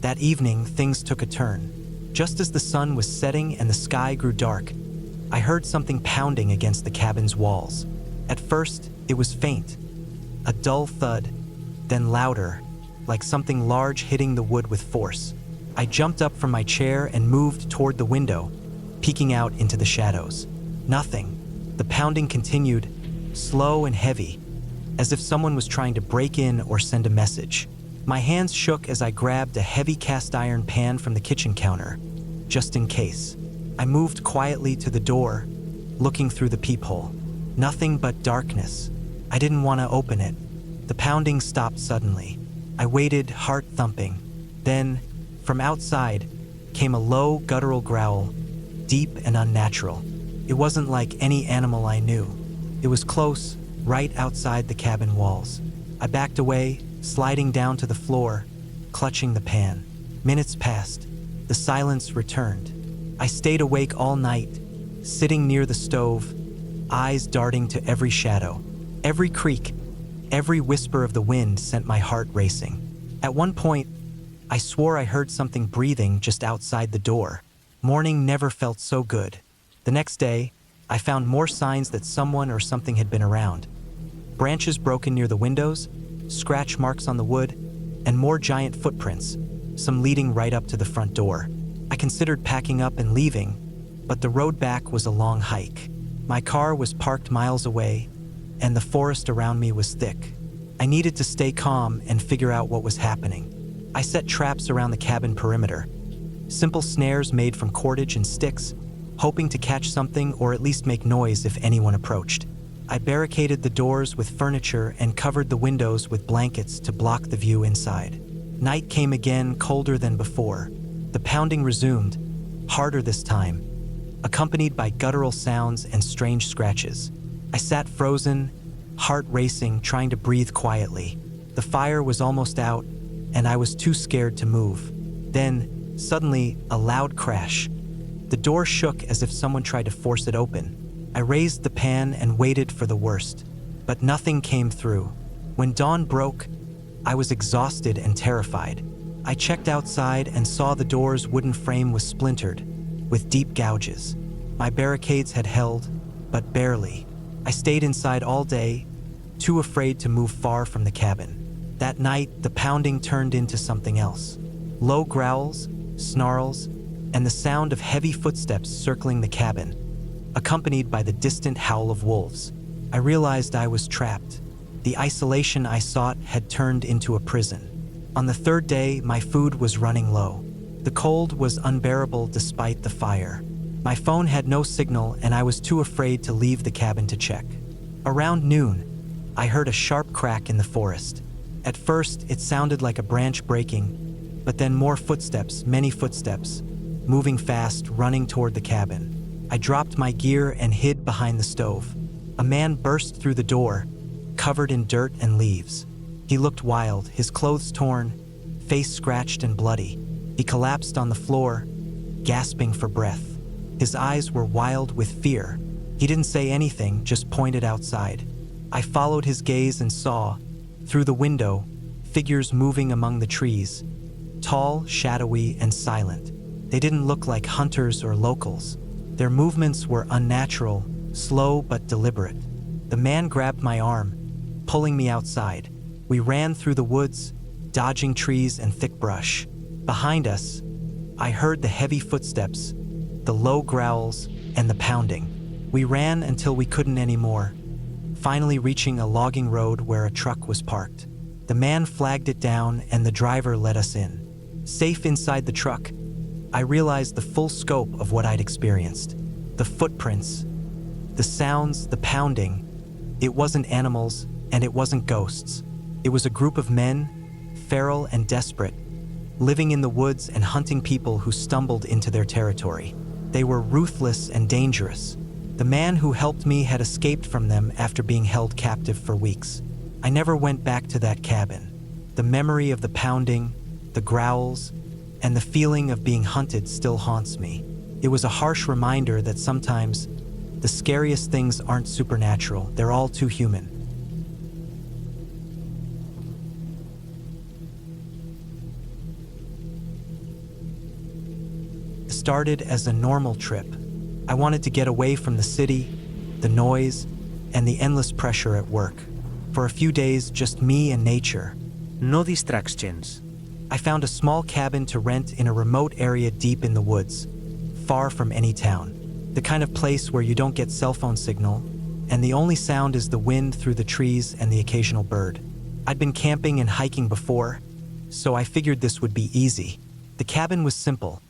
S1: That evening, things took a turn. Just as the sun was setting and the sky grew dark, I heard something pounding against the cabin's walls. At first, it was faint, a dull thud, then louder, like something large hitting the wood with force. I jumped up from my chair and moved toward the window, peeking out into the shadows. Nothing. The pounding continued, slow and heavy, as if someone was trying to break in or send a message. My hands shook as I grabbed a heavy cast iron pan from the kitchen counter, just in case. I moved quietly to the door, looking through the peephole. Nothing but darkness. I didn't want to open it. The pounding stopped suddenly. I waited, heart thumping. Then, from outside, came a low, guttural growl, deep and unnatural. It wasn't like any animal I knew. It was close, right outside the cabin walls. I backed away, sliding down to the floor, clutching the pan. Minutes passed. The silence returned. I stayed awake all night, sitting near the stove, eyes darting to every shadow. Every creak, every whisper of the wind sent my heart racing. At one point, I swore I heard something breathing just outside the door. Morning never felt so good. The next day, I found more signs that someone or something had been around. Branches broken near the windows, scratch marks on the wood, and more giant footprints, some leading right up to the front door. I considered packing up and leaving, but the road back was a long hike. My car was parked miles away, and the forest around me was thick. I needed to stay calm and figure out what was happening. I set traps around the cabin perimeter, simple snares made from cordage and sticks, hoping to catch something or at least make noise if anyone approached. I barricaded the doors with furniture and covered the windows with blankets to block the view inside. Night came again, colder than before. The pounding resumed, harder this time, accompanied by guttural sounds and strange scratches. I sat frozen, heart racing, trying to breathe quietly. The fire was almost out, and I was too scared to move. Then, suddenly, a loud crash. The door shook as if someone tried to force it open. I raised the pan and waited for the worst, but nothing came through. When dawn broke, I was exhausted and terrified. I checked outside and saw the door's wooden frame was splintered, with deep gouges. My barricades had held, but barely. I stayed inside all day, too afraid to move far from the cabin. That night, the pounding turned into something else. Low growls, snarls, and the sound of heavy footsteps circling the cabin, accompanied by the distant howl of wolves. I realized I was trapped. The isolation I sought had turned into a prison. On the third day, my food was running low. The cold was unbearable despite the fire. My phone had no signal and I was too afraid to leave the cabin to check. Around noon, I heard a sharp crack in the forest. At first, it sounded like a branch breaking, but then more footsteps, many footsteps, moving fast, running toward the cabin. I dropped my gear and hid behind the stove. A man burst through the door, covered in dirt and leaves. He looked wild, his clothes torn, face scratched and bloody. He collapsed on the floor, gasping for breath. His eyes were wild with fear. He didn't say anything, just pointed outside. I followed his gaze and saw, through the window, figures moving among the trees, tall, shadowy, and silent. They didn't look like hunters or locals. Their movements were unnatural, slow but deliberate. The man grabbed my arm, pulling me outside. We ran through the woods, dodging trees and thick brush. Behind us, I heard the heavy footsteps, the low growls, and the pounding. We ran until we couldn't anymore, finally reaching a logging road where a truck was parked. The man flagged it down and the driver let us in. Safe inside the truck, I realized the full scope of what I'd experienced. The footprints, the sounds, the pounding. It wasn't animals and it wasn't ghosts. It was a group of men, feral and desperate, living in the woods and hunting people who stumbled into their territory. They were ruthless and dangerous. The man who helped me had escaped from them after being held captive for weeks. I never went back to that cabin. The memory of the pounding, the growls, and the feeling of being hunted still haunts me. It was a harsh reminder that sometimes the scariest things aren't supernatural, they're all too human. It started as a normal trip. I wanted to get away from the city, the noise, and the endless pressure at work. For a few days, just me and nature.
S2: No distractions.
S1: I found a small cabin to rent in a remote area deep in the woods, far from any town. The kind of place where you don't get cell phone signal, and the only sound is the wind through the trees and the occasional bird. I'd been camping and hiking before, so I figured this would be easy. The cabin was simple.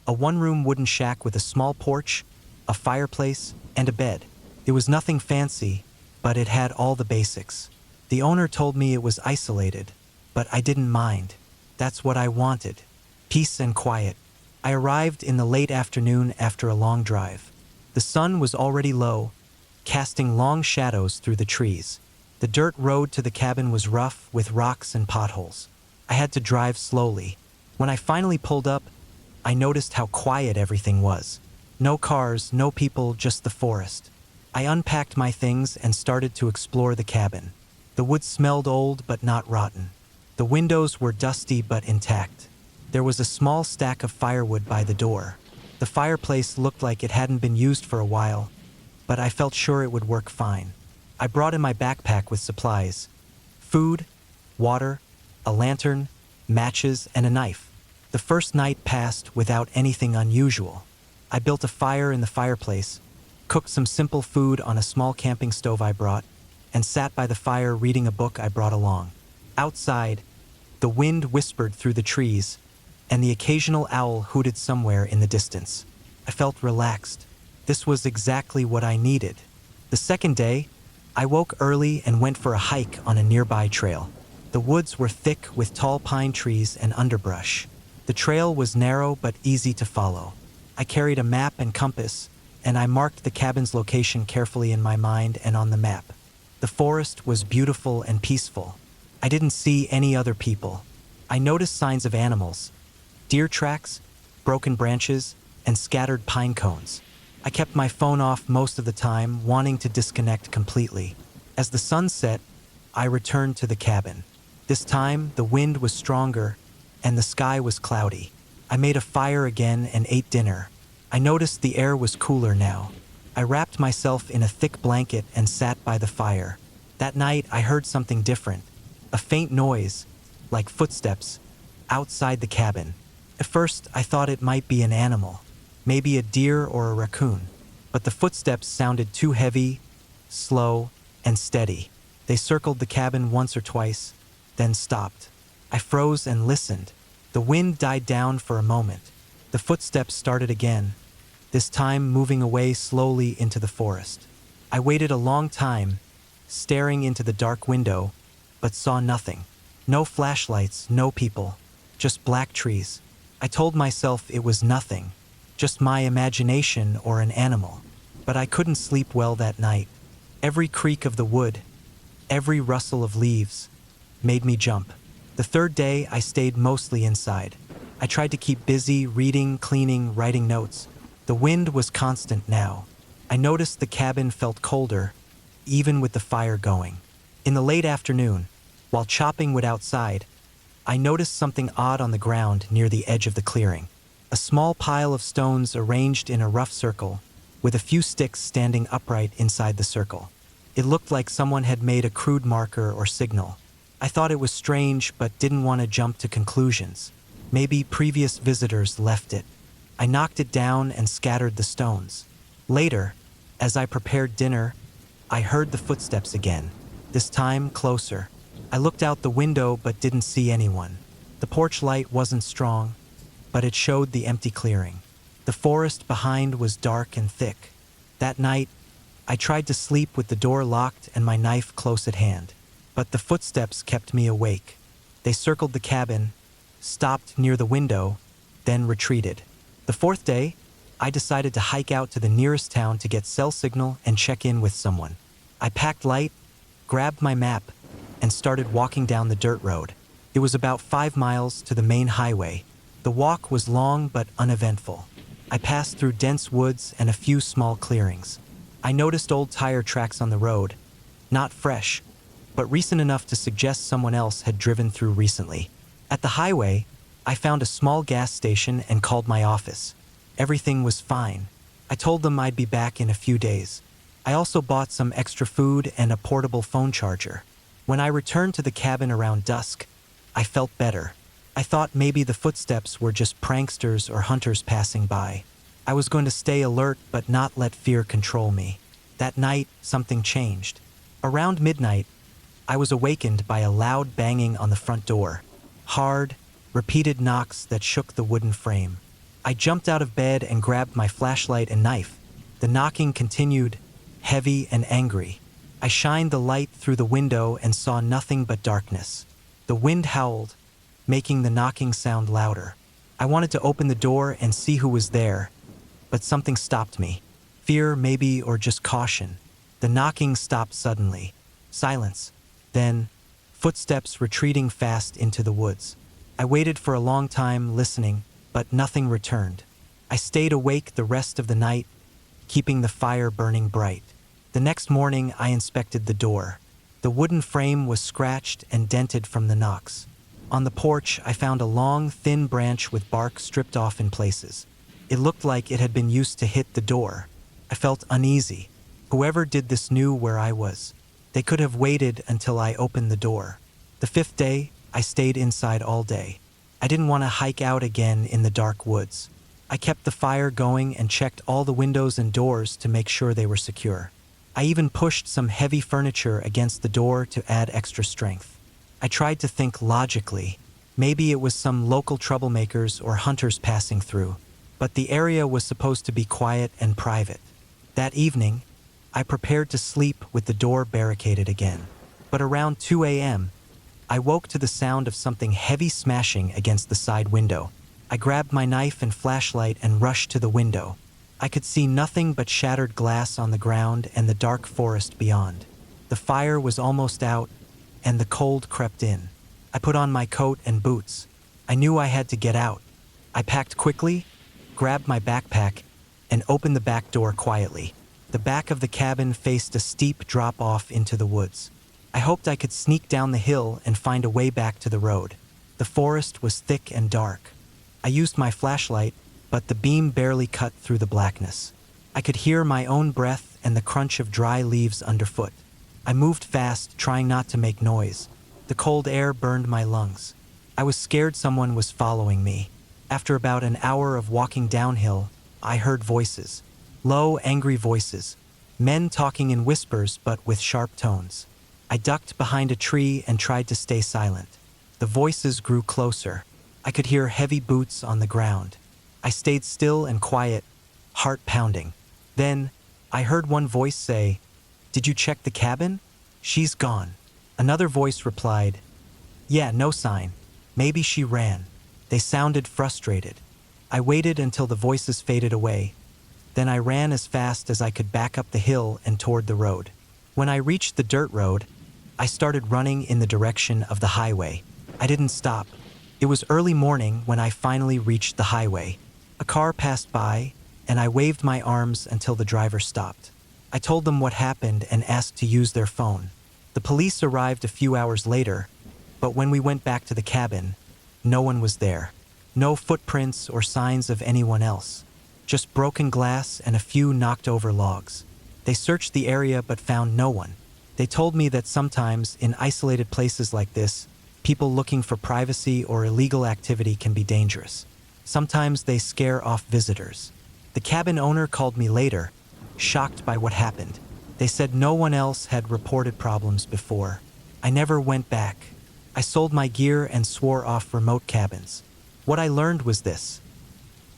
S1: A one-room wooden shack with a small porch, a fireplace, and a bed. It was nothing fancy, but it had all the basics. The owner told me it was isolated, but I didn't mind. That's what I wanted, peace and quiet. I arrived in the late afternoon after a long drive. The sun was already low, casting long shadows through the trees. The dirt road to the cabin was rough with rocks and potholes. I had to drive slowly. When I finally pulled up, I noticed how quiet everything was. No cars, no people, just the forest. I unpacked my things and started to explore the cabin. The wood smelled old but not rotten. The windows were dusty but intact. There was a small stack of firewood by the door. The fireplace looked like it hadn't been used for a while, but I felt sure it would work fine. I brought in my backpack with supplies: food, water, a lantern, matches, and a knife. The first night passed without anything unusual. I built a fire in the fireplace, cooked some simple food on a small camping stove I brought, and sat by the fire reading a book I brought along. Outside, the wind whispered through the trees, and the occasional owl hooted somewhere in the distance. I felt relaxed. This was exactly what I needed. The second day, I woke early and went for a hike on a nearby trail. The woods were thick with tall pine trees and underbrush. The trail was narrow but easy to follow. I carried a map and compass, and I marked the cabin's location carefully in my mind and on the map. The forest was beautiful and peaceful. I didn't see any other people. I noticed signs of animals: deer tracks, broken branches, and scattered pine cones. I kept my phone off most of the time, wanting to disconnect completely. As the sun set, I returned to the cabin. This time, the wind was stronger and the sky was cloudy. I made a fire again and ate dinner. I noticed the air was cooler now. I wrapped myself in a thick blanket and sat by the fire. That night, I heard something different. A faint noise, like footsteps, outside the cabin. At first, I thought it might be an animal, maybe a deer or a raccoon. But the footsteps sounded too heavy, slow, and steady. They circled the cabin once or twice, then stopped. I froze and listened. The wind died down for a moment. The footsteps started again, this time moving away slowly into the forest. I waited a long time, staring into the dark window, but saw nothing. No flashlights, no people, just black trees. I told myself it was nothing, just my imagination or an animal. But I couldn't sleep well that night. Every creak of the wood, every rustle of leaves, made me jump. The third day, I stayed mostly inside. I tried to keep busy, reading, cleaning, writing notes. The wind was constant now. I noticed the cabin felt colder, even with the fire going. In the late afternoon, while chopping wood outside, I noticed something odd on the ground near the edge of the clearing. A small pile of stones arranged in a rough circle, with a few sticks standing upright inside the circle. It looked like someone had made a crude marker or signal. I thought it was strange, but didn't want to jump to conclusions. Maybe previous visitors left it. I knocked it down and scattered the stones. Later, as I prepared dinner, I heard the footsteps again, this time closer. I looked out the window but didn't see anyone. The porch light wasn't strong, but it showed the empty clearing. The forest behind was dark and thick. That night, I tried to sleep with the door locked and my knife close at hand. But the footsteps kept me awake. They circled the cabin, stopped near the window, then retreated. The fourth day, I decided to hike out to the nearest town to get cell signal and check in with someone. I packed light, grabbed my map, and started walking down the dirt road. It was about 5 miles to the main highway. The walk was long but uneventful. I passed through dense woods and a few small clearings. I noticed old tire tracks on the road, not fresh, but recent enough to suggest someone else had driven through recently. At the highway, I found a small gas station and called my office. Everything was fine. I told them I'd be back in a few days. I also bought some extra food and a portable phone charger. When I returned to the cabin around dusk, I felt better. I thought maybe the footsteps were just pranksters or hunters passing by. I was going to stay alert but not let fear control me. That night, something changed. Around midnight, I was awakened by a loud banging on the front door. Hard, repeated knocks that shook the wooden frame. I jumped out of bed and grabbed my flashlight and knife. The knocking continued, heavy and angry. I shined the light through the window and saw nothing but darkness. The wind howled, making the knocking sound louder. I wanted to open the door and see who was there, but something stopped me. Fear, maybe, or just caution. The knocking stopped suddenly. Silence. Then, footsteps retreating fast into the woods. I waited for a long time, listening, but nothing returned. I stayed awake the rest of the night, keeping the fire burning bright. The next morning, I inspected the door. The wooden frame was scratched and dented from the knocks. On the porch, I found a long, thin branch with bark stripped off in places. It looked like it had been used to hit the door. I felt uneasy. Whoever did this knew where I was. They could have waited until I opened the door. The fifth day, I stayed inside all day. I didn't want to hike out again in the dark woods. I kept the fire going and checked all the windows and doors to make sure they were secure. I even pushed some heavy furniture against the door to add extra strength. I tried to think logically. Maybe it was some local troublemakers or hunters passing through, but the area was supposed to be quiet and private. That evening, I prepared to sleep with the door barricaded again. But around 2 a.m., I woke to the sound of something heavy smashing against the side window. I grabbed my knife and flashlight and rushed to the window. I could see nothing but shattered glass on the ground and the dark forest beyond. The fire was almost out, and the cold crept in. I put on my coat and boots. I knew I had to get out. I packed quickly, grabbed my backpack, and opened the back door quietly. The back of the cabin faced a steep drop-off into the woods. I hoped I could sneak down the hill and find a way back to the road. The forest was thick and dark. I used my flashlight, but the beam barely cut through the blackness. I could hear my own breath and the crunch of dry leaves underfoot. I moved fast, trying not to make noise. The cold air burned my lungs. I was scared someone was following me. After about an hour of walking downhill, I heard voices. Low, angry voices. Men talking in whispers but with sharp tones. I ducked behind a tree and tried to stay silent. The voices grew closer. I could hear heavy boots on the ground. I stayed still and quiet, heart pounding. Then, I heard one voice say, "Did you check the cabin? She's gone." Another voice replied, "Yeah, no sign. Maybe she ran." They sounded frustrated. I waited until the voices faded away. Then I ran as fast as I could back up the hill and toward the road. When I reached the dirt road, I started running in the direction of the highway. I didn't stop. It was early morning when I finally reached the highway. A car passed by, and I waved my arms until the driver stopped. I told them what happened and asked to use their phone. The police arrived a few hours later, but when we went back to the cabin, no one was there. No footprints or signs of anyone else. Just broken glass and a few knocked over logs. They searched the area but found no one. They told me that sometimes, in isolated places like this, people looking for privacy or illegal activity can be dangerous. Sometimes they scare off visitors. The cabin owner called me later, shocked by what happened. They said no one else had reported problems before. I never went back. I sold my gear and swore off remote cabins. What I learned was this: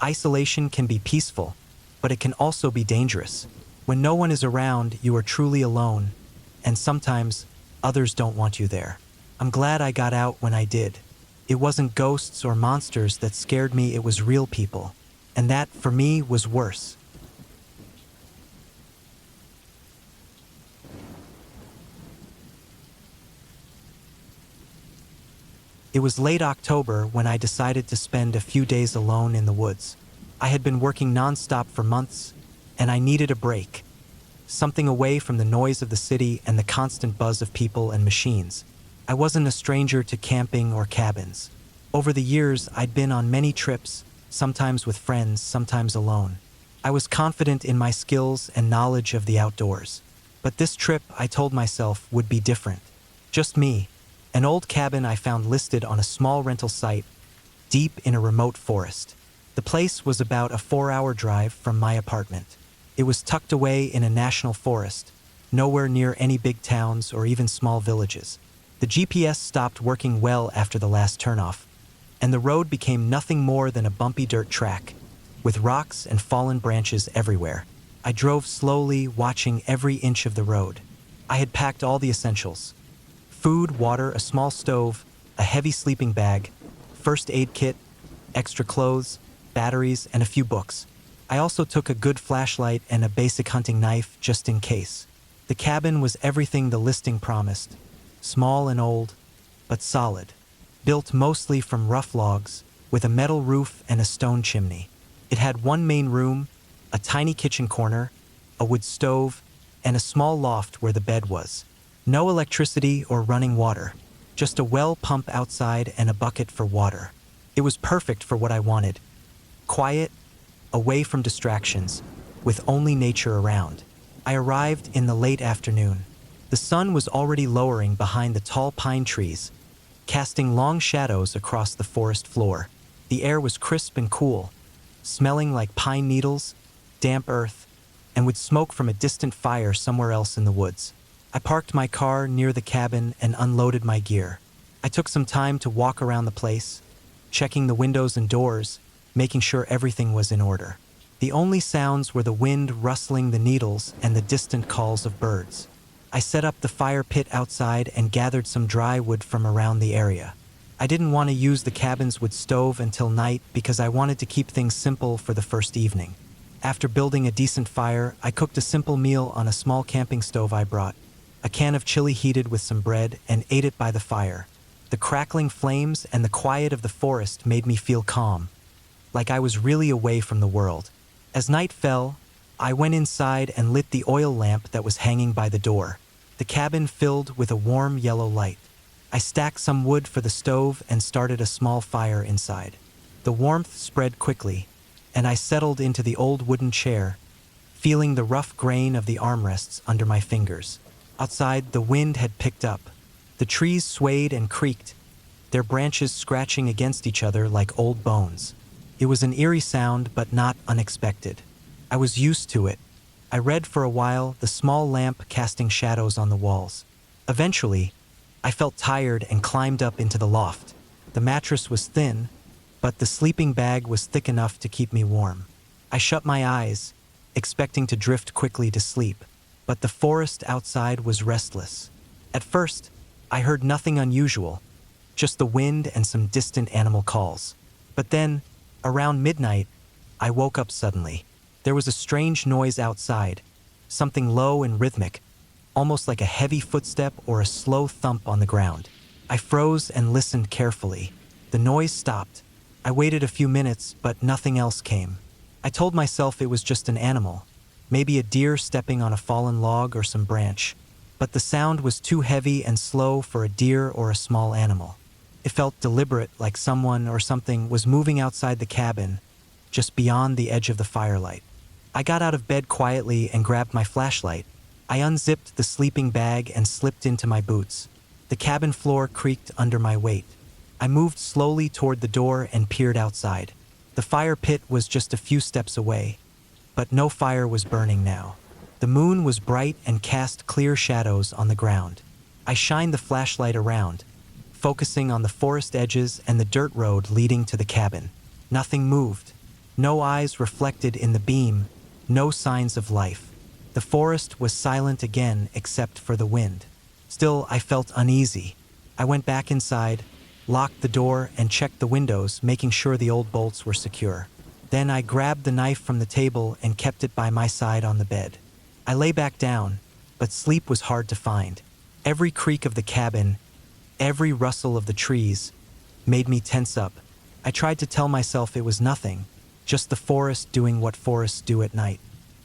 S1: isolation can be peaceful, but it can also be dangerous. When no one is around, you are truly alone, and sometimes others don't want you there. I'm glad I got out when I did. It wasn't ghosts or monsters that scared me, it was real people. And that, for me, was worse. It was late October when I decided to spend a few days alone in the woods. I had been working nonstop for months, and I needed a break. Something away from the noise of the city and the constant buzz of people and machines. I wasn't a stranger to camping or cabins. Over the years, I'd been on many trips, sometimes with friends, sometimes alone. I was confident in my skills and knowledge of the outdoors. But this trip, I told myself, would be different. Just me. An old cabin I found listed on a small rental site, deep in a remote forest. The place was about a 4-hour drive from my apartment. It was tucked away in a national forest, nowhere near any big towns or even small villages. The GPS stopped working well after the last turnoff, and the road became nothing more than a bumpy dirt track, with rocks and fallen branches everywhere. I drove slowly, watching every inch of the road. I had packed all the essentials: food, water, a small stove, a heavy sleeping bag, first aid kit, extra clothes, batteries, and a few books. I also took a good flashlight and a basic hunting knife just in case. The cabin was everything the listing promised. Small and old, but solid. Built mostly from rough logs, with a metal roof and a stone chimney. It had one main room, a tiny kitchen corner, a wood stove, and a small loft where the bed was. No electricity or running water, just a well pump outside and a bucket for water. It was perfect for what I wanted. Quiet, away from distractions, with only nature around. I arrived in the late afternoon. The sun was already lowering behind the tall pine trees, casting long shadows across the forest floor. The air was crisp and cool, smelling like pine needles, damp earth, and with smoke from a distant fire somewhere else in the woods. I parked my car near the cabin and unloaded my gear. I took some time to walk around the place, checking the windows and doors, making sure everything was in order. The only sounds were the wind rustling the needles and the distant calls of birds. I set up the fire pit outside and gathered some dry wood from around the area. I didn't want to use the cabin's wood stove until night because I wanted to keep things simple for the first evening. After building a decent fire, I cooked a simple meal on a small camping stove I brought. A can of chili heated with some bread and ate it by the fire. The crackling flames and the quiet of the forest made me feel calm, like I was really away from the world. As night fell, I went inside and lit the oil lamp that was hanging by the door. the cabin filled with a warm yellow light. I stacked some wood for the stove and started a small fire inside. The warmth spread quickly, and I settled into the old wooden chair, feeling the rough grain of the armrests under my fingers. Outside, the wind had picked up. The trees swayed and creaked, their branches scratching against each other like old bones. It was an eerie sound, but not unexpected. I was used to it. I read for a while, the small lamp casting shadows on the walls. Eventually, I felt tired and climbed up into the loft. The mattress was thin, but the sleeping bag was thick enough to keep me warm. I shut my eyes, expecting to drift quickly to sleep, but the forest outside was restless. At first, I heard nothing unusual, just the wind and some distant animal calls. But then, around midnight, I woke up suddenly. There was a strange noise outside, something low and rhythmic, almost like a heavy footstep or a slow thump on the ground. I froze and listened carefully. The noise stopped. I waited a few minutes, but nothing else came. I told myself it was just an animal, maybe a deer stepping on a fallen log or some branch. But the sound was too heavy and slow for a deer or a small animal. It felt deliberate, like someone or something was moving outside the cabin, just beyond the edge of the firelight. I got out of bed quietly and grabbed my flashlight. I unzipped the sleeping bag and slipped into my boots. The cabin floor creaked under my weight. I moved slowly toward the door and peered outside. The fire pit was just a few steps away, but no fire was burning now. The moon was bright and cast clear shadows on the ground. I shined the flashlight around, focusing on the forest edges and the dirt road leading to the cabin. Nothing moved. No eyes reflected in the beam, no signs of life. The forest was silent again except for the wind. Still, I felt uneasy. I went back inside, locked the door, and checked the windows, making sure the old bolts were secure. Then I grabbed the knife from the table and kept it by my side on the bed. I lay back down, but sleep was hard to find. Every creak of the cabin, every rustle of the trees, made me tense up. I tried to tell myself it was nothing, just the forest doing what forests do at night.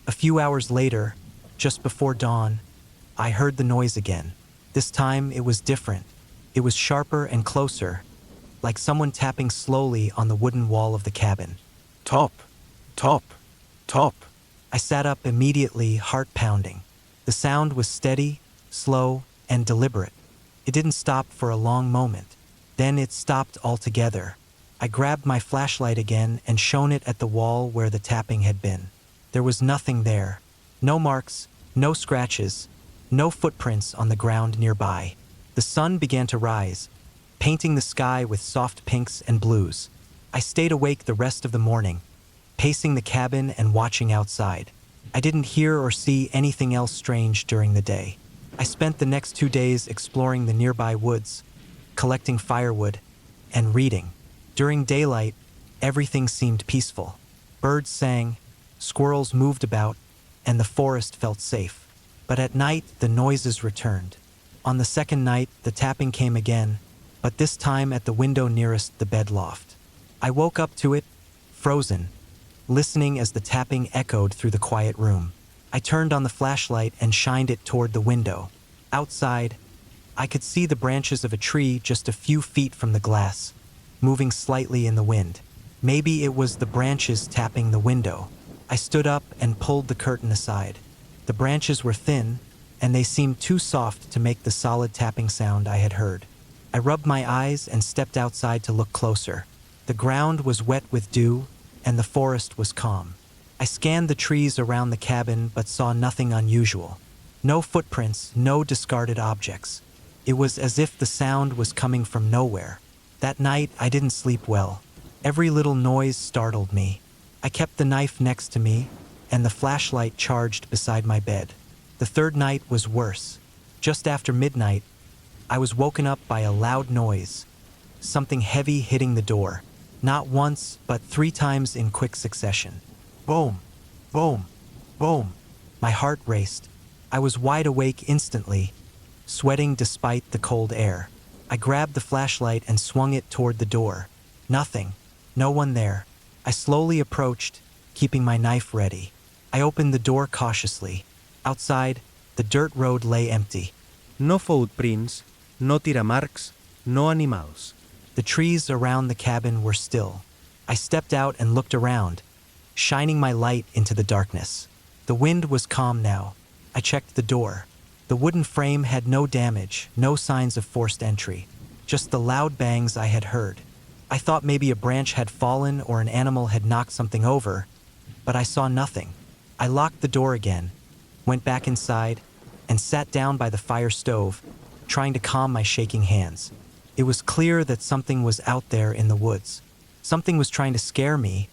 S1: A few hours later, just before dawn, I heard the noise again. This time it was different. It was sharper and closer, like someone tapping slowly on the wooden wall of the cabin.
S3: Top, top, top.
S1: I sat up immediately, heart pounding. The sound was steady, slow, and deliberate. It didn't stop for a long moment. Then it stopped altogether. I grabbed my flashlight again and shone it at the wall where the tapping had been. There was nothing there. No marks, no scratches, no footprints on the ground nearby. The sun began to rise, painting the sky with soft pinks and blues. I stayed awake the rest of the morning, pacing the cabin and watching outside. I didn't hear or see anything else strange during the day. I spent the next 2 days exploring the nearby woods, collecting firewood, and reading. During daylight, everything seemed peaceful. Birds sang, squirrels moved about, and the forest felt safe. But at night, the noises returned. On the second night, the tapping came again, but this time at the window nearest the bed loft. I woke up to it, frozen, listening as the tapping echoed through the quiet room. I turned on the flashlight and shined it toward the window. Outside, I could see the branches of a tree just a few feet from the glass, moving slightly in the wind. Maybe it was the branches tapping the window. I stood up and pulled the curtain aside. The branches were thin, and they seemed too soft to make the solid tapping sound I had heard. I rubbed my eyes and stepped outside to look closer. The ground was wet with dew, and the forest was calm. I scanned the trees around the cabin but saw nothing unusual. No footprints, no discarded objects. It was as if the sound was coming from nowhere. That night, I didn't sleep well. Every little noise startled me. I kept the knife next to me, and the flashlight charged beside my bed. The third night was worse. Just after midnight, I was woken up by a loud noise, something heavy hitting the door. Not once, but 3 times in quick succession. Boom, boom, boom. My heart raced. I was wide awake instantly, sweating despite the cold air. I grabbed the flashlight and swung it toward the door. Nothing. No one there. I slowly approached, keeping my knife ready. I opened the door cautiously. Outside, the dirt road lay empty.
S2: No footprints, no tiramarcs, no animals.
S1: The trees around the cabin were still. I stepped out and looked around, shining my light into the darkness. The wind was calm now. I checked the door. The wooden frame had no damage, no signs of forced entry, just the loud bangs I had heard. I thought maybe a branch had fallen or an animal had knocked something over, but I saw nothing. I locked the door again, went back inside, and sat down by the fire stove, trying to calm my shaking hands. It was clear that something was out there in the woods. Something was trying to scare me,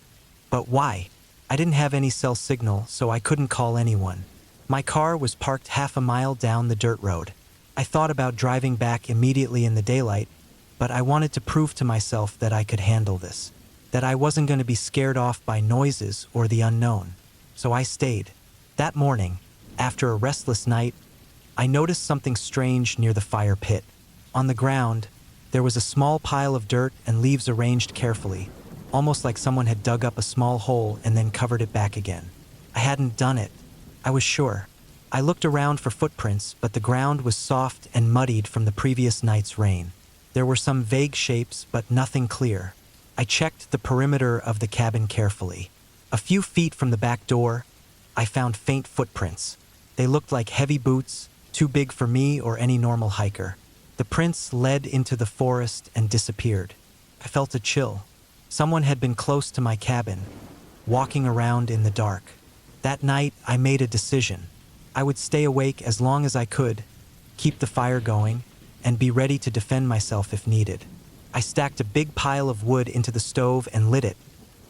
S1: but why? I didn't have any cell signal, so I couldn't call anyone. My car was parked half a mile down the dirt road. I thought about driving back immediately in the daylight, but I wanted to prove to myself that I could handle this, that I wasn't going to be scared off by noises or the unknown. So I stayed. That morning, after a restless night, I noticed something strange near the fire pit. On the ground, there was a small pile of dirt and leaves arranged carefully, almost like someone had dug up a small hole and then covered it back again. I hadn't done it. I was sure. I looked around for footprints, but the ground was soft and muddied from the previous night's rain. There were some vague shapes, but nothing clear. I checked the perimeter of the cabin carefully. A few feet from the back door, I found faint footprints. They looked like heavy boots, too big for me or any normal hiker. The prints led into the forest and disappeared. I felt a chill. Someone had been close to my cabin, walking around in the dark. That night, I made a decision. I would stay awake as long as I could, keep the fire going, and be ready to defend myself if needed. I stacked a big pile of wood into the stove and lit it,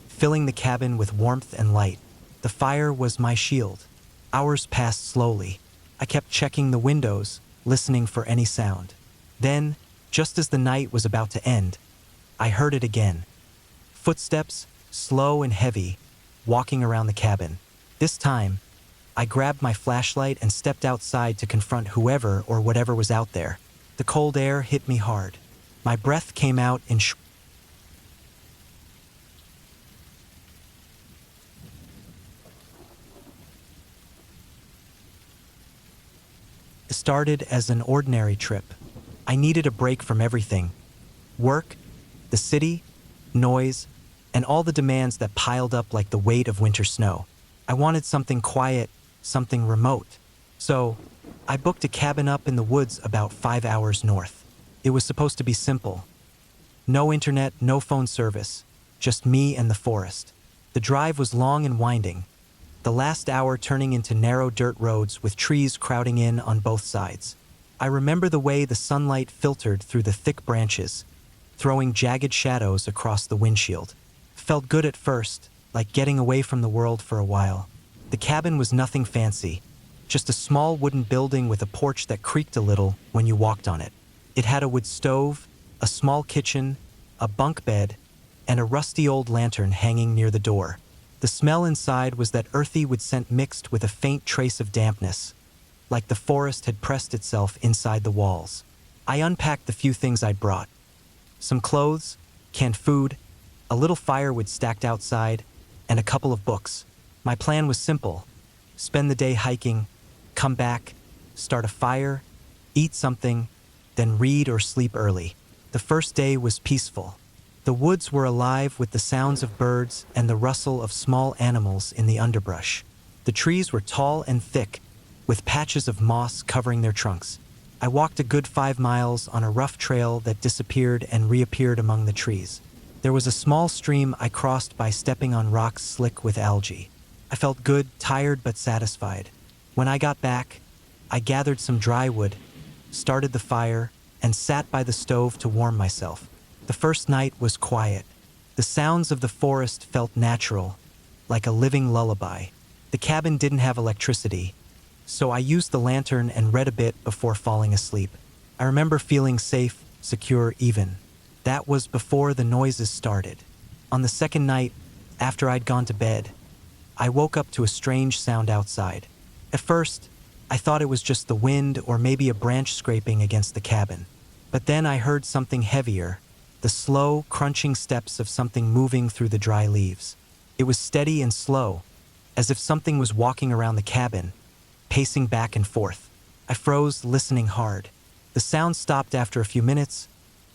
S1: filling the cabin with warmth and light. The fire was my shield. Hours passed slowly. I kept checking the windows, listening for any sound. Then, just as the night was about to end, I heard it again. Footsteps, slow and heavy, walking around the cabin. This time, I grabbed my flashlight and stepped outside to confront whoever or whatever was out there. The cold air hit me hard. My breath came out in It started as an ordinary trip. I needed a break from everything. Work, the city, noise, and all the demands that piled up like the weight of winter snow. I wanted something quiet, something remote. So, I booked a cabin up in the woods about 5 hours north. It was supposed to be simple. No internet, no phone service, just me and the forest. The drive was long and winding, the last hour turning into narrow dirt roads with trees crowding in on both sides. I remember the way the sunlight filtered through the thick branches, throwing jagged shadows across the windshield. Felt good at first, like getting away from the world for a while. The cabin was nothing fancy, just a small wooden building with a porch that creaked a little when you walked on it. It had a wood stove, a small kitchen, a bunk bed, and a rusty old lantern hanging near the door. The smell inside was that earthy wood scent mixed with a faint trace of dampness, like the forest had pressed itself inside the walls. I unpacked the few things I'd brought. Some clothes, canned food, a little firewood stacked outside, and a couple of books. My plan was simple: spend the day hiking, come back, start a fire, eat something, then read or sleep early. The first day was peaceful. The woods were alive with the sounds of birds and the rustle of small animals in the underbrush. The trees were tall and thick, with patches of moss covering their trunks. I walked a good 5 miles on a rough trail that disappeared and reappeared among the trees. There was a small stream I crossed by stepping on rocks slick with algae. I felt good, tired but satisfied. When I got back, I gathered some dry wood, started the fire, and sat by the stove to warm myself. The first night was quiet. The sounds of the forest felt natural, like a living lullaby. The cabin didn't have electricity, so I used the lantern and read a bit before falling asleep. I remember feeling safe, secure even. That was before the noises started. On the second night, after I'd gone to bed, I woke up to a strange sound outside. At first, I thought it was just the wind or maybe a branch scraping against the cabin. But then I heard something heavier, the slow, crunching steps of something moving through the dry leaves. It was steady and slow, as if something was walking around the cabin, pacing back and forth. I froze, listening hard. The sound stopped after a few minutes,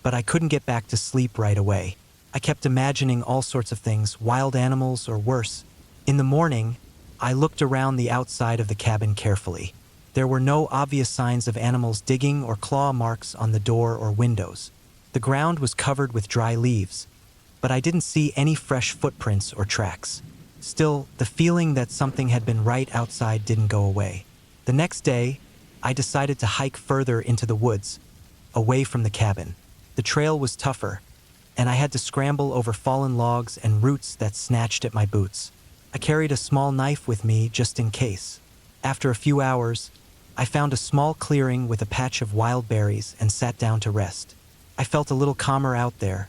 S1: but I couldn't get back to sleep right away. I kept imagining all sorts of things, wild animals or worse. In the morning, I looked around the outside of the cabin carefully. There were no obvious signs of animals digging or claw marks on the door or windows. The ground was covered with dry leaves, but I didn't see any fresh footprints or tracks. Still, the feeling that something had been right outside didn't go away. The next day, I decided to hike further into the woods, away from the cabin. The trail was tougher, and I had to scramble over fallen logs and roots that snatched at my boots. I carried a small knife with me just in case. After a few hours, I found a small clearing with a patch of wild berries and sat down to rest. I felt a little calmer out there,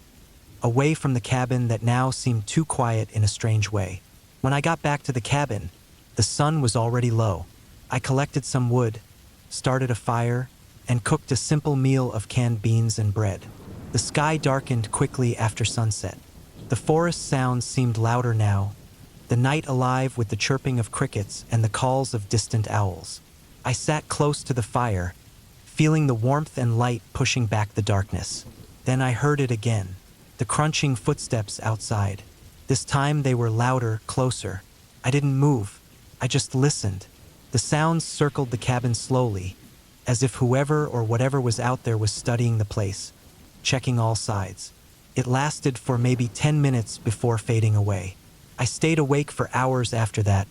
S1: away from the cabin that now seemed too quiet in a strange way. When I got back to the cabin, the sun was already low. I collected some wood, started a fire, and cooked a simple meal of canned beans and bread. The sky darkened quickly after sunset. The forest sounds seemed louder now, the night alive with the chirping of crickets and the calls of distant owls. I sat close to the fire, feeling the warmth and light pushing back the darkness. Then I heard it again, the crunching footsteps outside. This time they were louder, closer. I didn't move, I just listened. The sounds circled the cabin slowly, as if whoever or whatever was out there was studying the place, checking all sides. It lasted for maybe 10 minutes before fading away. I stayed awake for hours after that,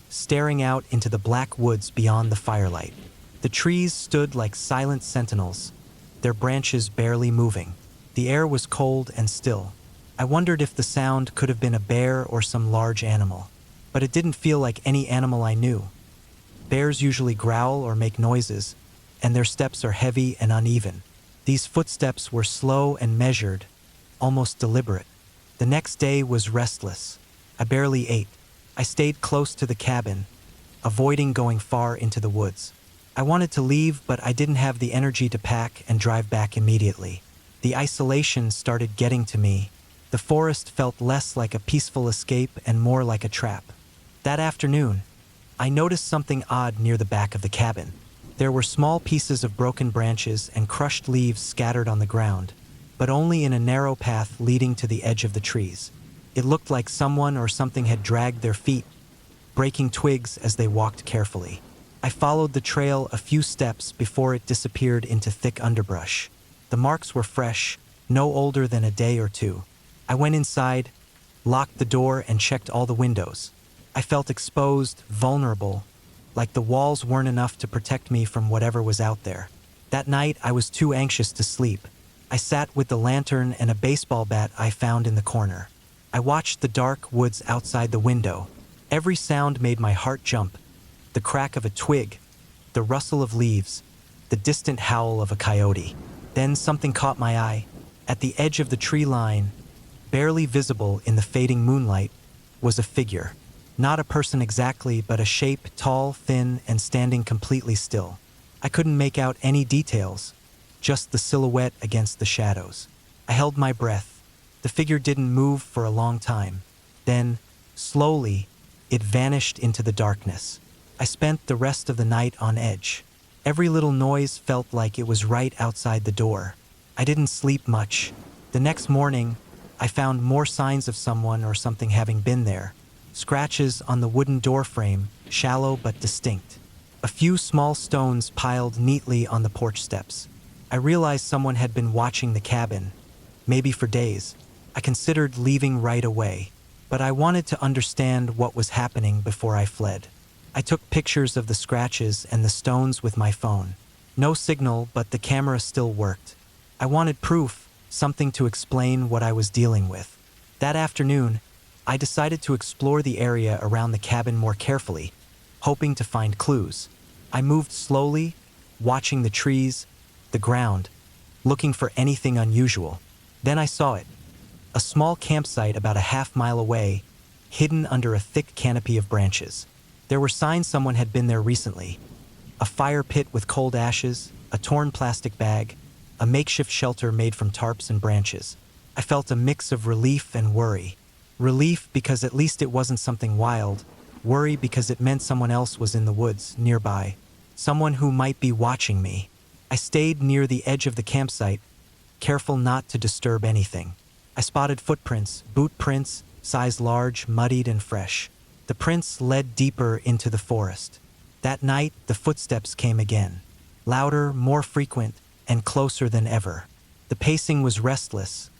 S1: staring out into the black woods beyond the firelight. The trees stood like silent sentinels, their branches barely moving. The air was cold and still. I wondered if the sound could have been a bear or some large animal, but it didn't feel like any animal I knew. Bears usually growl or make noises, and their steps are heavy and uneven. These footsteps were slow and measured, almost deliberate. The next day was restless. I barely ate. I stayed close to the cabin, avoiding going far into the woods. I wanted to leave, but I didn't have the energy to pack and drive back immediately. The isolation started getting to me. The forest felt less like a peaceful escape and more like a trap. That afternoon, I noticed something odd near the back of the cabin. There were small pieces of broken branches and crushed leaves scattered on the ground, but only in a narrow path leading to the edge of the trees. It looked like someone or something had dragged their feet, breaking twigs as they walked carefully. I followed the trail a few steps before it disappeared into thick underbrush. The marks were fresh, no older than a day or two. I went inside, locked the door, and checked all the windows. I felt exposed, vulnerable, like the walls weren't enough to protect me from whatever was out there. That night, I was too anxious to sleep. I sat with the lantern and a baseball bat I found in the corner. I watched the dark woods outside the window. Every sound made my heart jump. The crack of a twig, the rustle of leaves, the distant howl of a coyote. Then something caught my eye. At the edge of the tree line, barely visible in the fading moonlight, was a figure. Not a person exactly, but a shape, tall, thin, and standing completely still. I couldn't make out any details, just the silhouette against the shadows. I held my breath. The figure didn't move for a long time. Then, slowly, it vanished into the darkness. I spent the rest of the night on edge. Every little noise felt like it was right outside the door. I didn't sleep much. The next morning, I found more signs of someone or something having been there. Scratches on the wooden door frame, shallow but distinct. A few small stones piled neatly on the porch steps. I realized someone had been watching the cabin, maybe for days. I considered leaving right away, but I wanted to understand what was happening before I fled. I took pictures of the scratches and the stones with my phone. No signal, but the camera still worked. I wanted proof, something to explain what I was dealing with. That afternoon, I decided to explore the area around the cabin more carefully, hoping to find clues. I moved slowly, watching the trees, the ground, looking for anything unusual. Then I saw it. A small campsite about a half-mile away, hidden under a thick canopy of branches. There were signs someone had been there recently. A fire pit with cold ashes, a torn plastic bag, a makeshift shelter made from tarps and branches. I felt a mix of relief and worry. Relief because at least it wasn't something wild. Worry because it meant someone else was in the woods nearby, someone who might be watching me. I stayed near the edge of the campsite, careful not to disturb anything. I spotted footprints, boot prints, size large, muddied and fresh. The prints led deeper into the forest. That night, the footsteps came again, louder, more frequent, and closer than ever. The pacing was restless,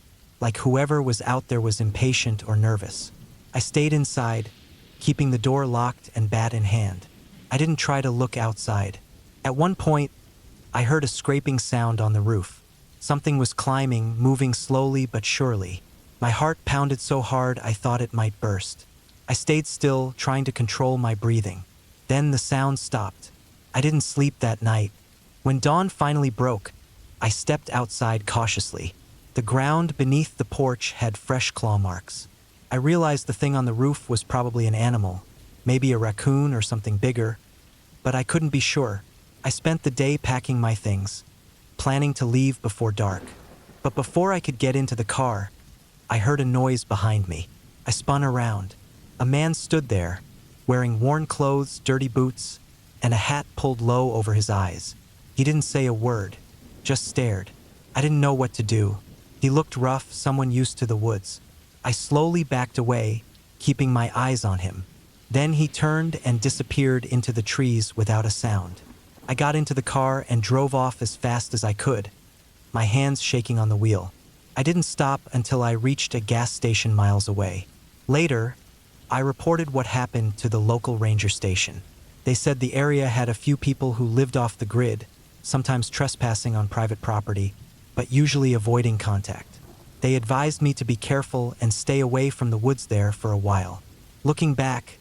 S1: like whoever was out there was impatient or nervous. I stayed inside, keeping the door locked and bat in hand. I didn't try to look outside. At one point, I heard a scraping sound on the roof. Something was climbing, moving slowly but surely. My heart pounded so hard I thought it might burst. I stayed still, trying to control my breathing. Then the sound stopped. I didn't sleep that night. When dawn finally broke, I stepped outside cautiously. The ground beneath the porch had fresh claw marks. I realized the thing on the roof was probably an animal, maybe a raccoon or something bigger, but I couldn't be sure. I spent the day packing my things, planning to leave before dark. But before I could get into the car, I heard a noise behind me. I spun around. A man stood there, wearing worn clothes, dirty boots, and a hat pulled low over his eyes. He didn't say a word, just stared. I didn't know what to do. He looked rough, someone used to the woods. I slowly backed away, keeping my eyes on him. Then he turned and disappeared into the trees without a sound. I got into the car and drove off as fast as I could, my hands shaking on the wheel. I didn't stop until I reached a gas station miles away. Later, I reported what happened to the local ranger station. They said the area had a few people who lived off the grid, sometimes trespassing on private property, but usually avoiding contact. They advised me to be careful and stay away from the woods there for a while. Looking back,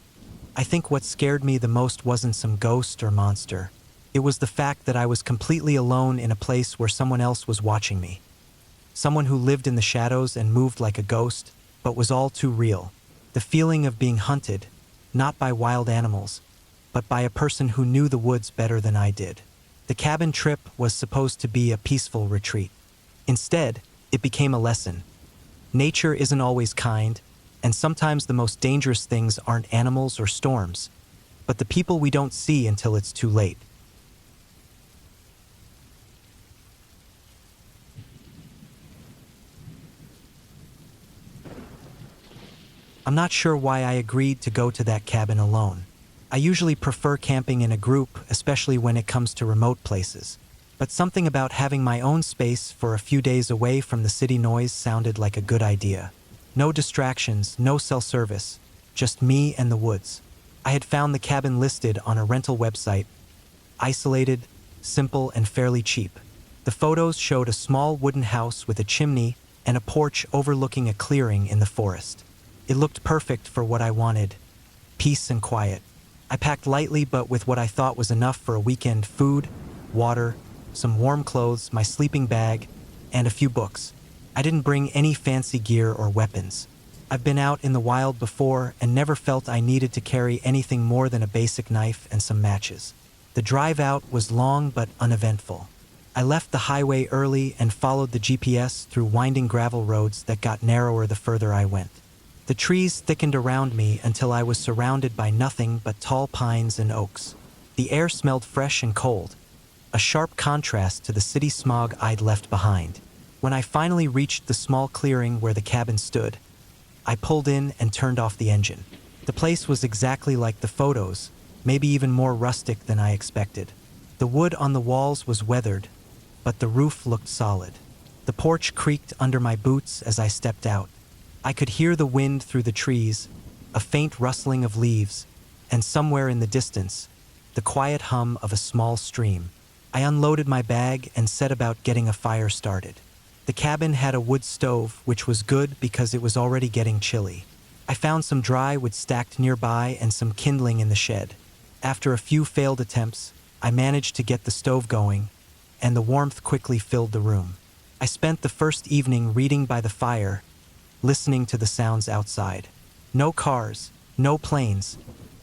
S1: I think what scared me the most wasn't some ghost or monster. It was the fact that I was completely alone in a place where someone else was watching me. Someone who lived in the shadows and moved like a ghost, but was all too real. The feeling of being hunted, not by wild animals, but by a person who knew the woods better than I did. The cabin trip was supposed to be a peaceful retreat. Instead, it became a lesson. Nature isn't always kind, and sometimes the most dangerous things aren't animals or storms, but the people we don't see until it's too late. I'm not sure why I agreed to go to that cabin alone. I usually prefer camping in a group, especially when it comes to remote places. But something about having my own space for a few days away from the city noise sounded like a good idea. No distractions, no cell service, just me and the woods. I had found the cabin listed on a rental website, isolated, simple, and fairly cheap. The photos showed a small wooden house with a chimney and a porch overlooking a clearing in the forest. It looked perfect for what I wanted, peace and quiet. I packed lightly but with what I thought was enough for a weekend: food, water, some warm clothes, my sleeping bag, and a few books. I didn't bring any fancy gear or weapons. I've been out in the wild before and never felt I needed to carry anything more than a basic knife and some matches. The drive out was long but uneventful. I left the highway early and followed the GPS through winding gravel roads that got narrower the further I went. The trees thickened around me until I was surrounded by nothing but tall pines and oaks. The air smelled fresh and cold, a sharp contrast to the city smog I'd left behind. When I finally reached the small clearing where the cabin stood, I pulled in and turned off the engine. The place was exactly like the photos, maybe even more rustic than I expected. The wood on the walls was weathered, but the roof looked solid. The porch creaked under my boots as I stepped out. I could hear the wind through the trees, a faint rustling of leaves, and somewhere in the distance, the quiet hum of a small stream. I unloaded my bag and set about getting a fire started. The cabin had a wood stove, which was good because it was already getting chilly. I found some dry wood stacked nearby and some kindling in the shed. After a few failed attempts, I managed to get the stove going, and the warmth quickly filled the room. I spent the first evening reading by the fire, listening to the sounds outside. No cars, no planes,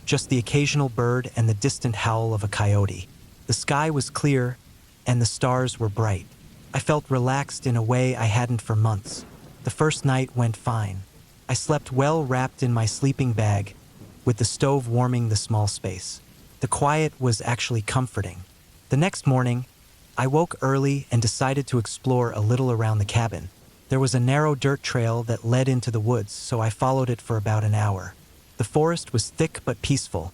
S1: just the occasional bird and the distant howl of a coyote. The sky was clear, and the stars were bright. I felt relaxed in a way I hadn't for months. The first night went fine. I slept well wrapped in my sleeping bag, with the stove warming the small space. The quiet was actually comforting. The next morning, I woke early and decided to explore a little around the cabin. There was a narrow dirt trail that led into the woods, so I followed it for about an hour. The forest was thick but peaceful,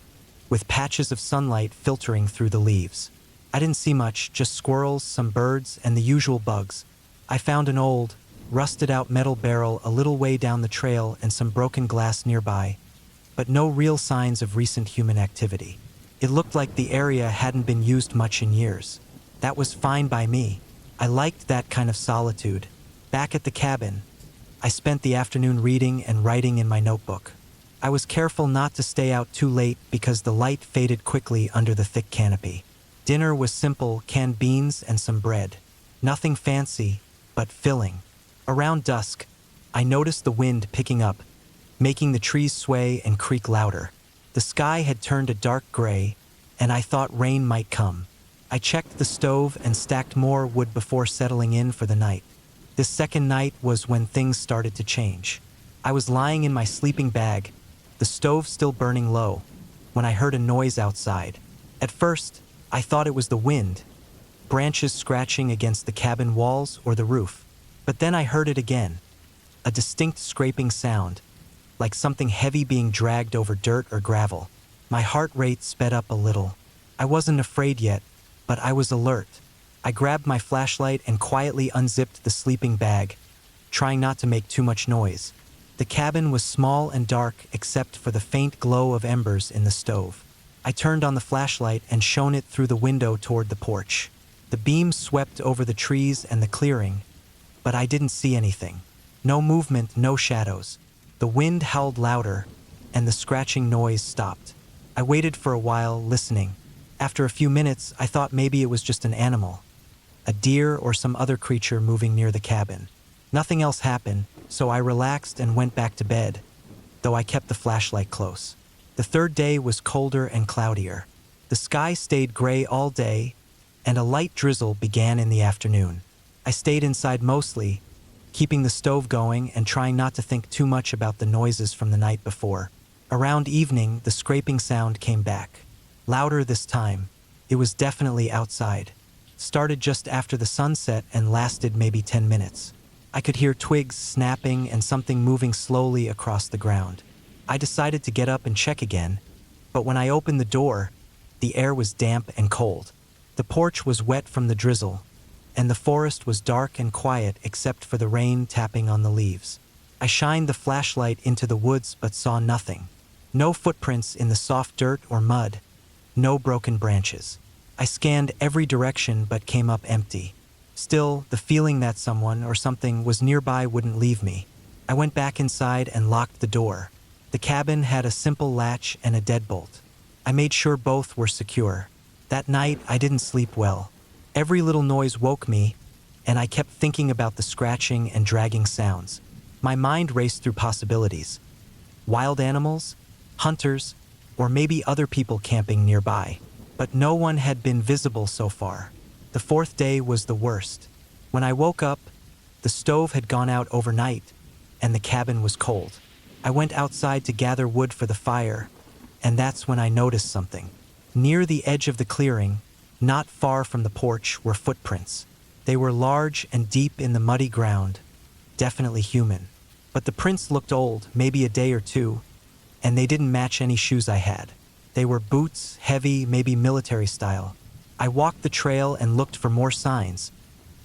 S1: with patches of sunlight filtering through the leaves. I didn't see much, just squirrels, some birds, and the usual bugs. I found an old, rusted-out metal barrel a little way down the trail and some broken glass nearby, but no real signs of recent human activity. It looked like the area hadn't been used much in years. That was fine by me. I liked that kind of solitude. Back at the cabin, I spent the afternoon reading and writing in my notebook. I was careful not to stay out too late because the light faded quickly under the thick canopy. Dinner was simple, canned beans and some bread. Nothing fancy, but filling. Around dusk, I noticed the wind picking up, making the trees sway and creak louder. The sky had turned a dark gray, and I thought rain might come. I checked the stove and stacked more wood before settling in for the night. This second night was when things started to change. I was lying in my sleeping bag, the stove still burning low, when I heard a noise outside. At first, I thought it was the wind, branches scratching against the cabin walls or the roof. But then I heard it again, a distinct scraping sound, like something heavy being dragged over dirt or gravel. My heart rate sped up a little. I wasn't afraid yet, but I was alert. I grabbed my flashlight and quietly unzipped the sleeping bag, trying not to make too much noise. The cabin was small and dark except for the faint glow of embers in the stove. I turned on the flashlight and shone it through the window toward the porch. The beam swept over the trees and the clearing, but I didn't see anything. No movement, no shadows. The wind howled louder, and the scratching noise stopped. I waited for a while, listening. After a few minutes, I thought maybe it was just an animal, a deer or some other creature moving near the cabin. Nothing else happened, so I relaxed and went back to bed, though I kept the flashlight close. The third day was colder and cloudier. The sky stayed gray all day, and a light drizzle began in the afternoon. I stayed inside mostly, keeping the stove going and trying not to think too much about the noises from the night before. Around evening, the scraping sound came back. Louder this time. It was definitely outside. Started just after the sunset and lasted maybe 10 minutes. I could hear twigs snapping and something moving slowly across the ground. I decided to get up and check again, but when I opened the door, the air was damp and cold. The porch was wet from the drizzle, and the forest was dark and quiet except for the rain tapping on the leaves. I shined the flashlight into the woods but saw nothing. No footprints in the soft dirt or mud. No broken branches. I scanned every direction but came up empty. Still, the feeling that someone or something was nearby wouldn't leave me. I went back inside and locked the door. The cabin had a simple latch and a deadbolt. I made sure both were secure. That night, I didn't sleep well. Every little noise woke me, and I kept thinking about the scratching and dragging sounds. My mind raced through possibilities. Wild animals, hunters, or maybe other people camping nearby. But no one had been visible so far. The fourth day was the worst. When I woke up, the stove had gone out overnight, and the cabin was cold. I went outside to gather wood for the fire, and that's when I noticed something. Near the edge of the clearing, not far from the porch, were footprints. They were large and deep in the muddy ground, definitely human. But the prints looked old, maybe a day or two, and they didn't match any shoes I had. They were boots, heavy, maybe military style. I walked the trail and looked for more signs,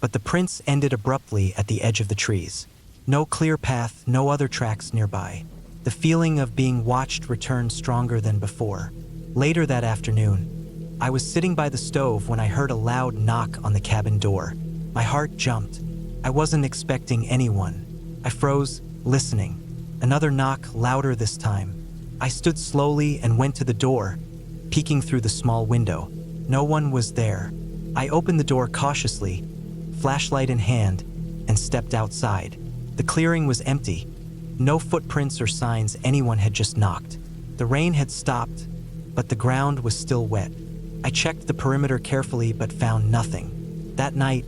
S1: but the prints ended abruptly at the edge of the trees. No clear path, no other tracks nearby. The feeling of being watched returned stronger than before. Later that afternoon, I was sitting by the stove when I heard a loud knock on the cabin door. My heart jumped. I wasn't expecting anyone. I froze, listening. Another knock, louder this time. I stood slowly and went to the door, peeking through the small window. No one was there. I opened the door cautiously, flashlight in hand, and stepped outside. The clearing was empty. No footprints or signs anyone had just knocked. The rain had stopped, but the ground was still wet. I checked the perimeter carefully but found nothing. That night,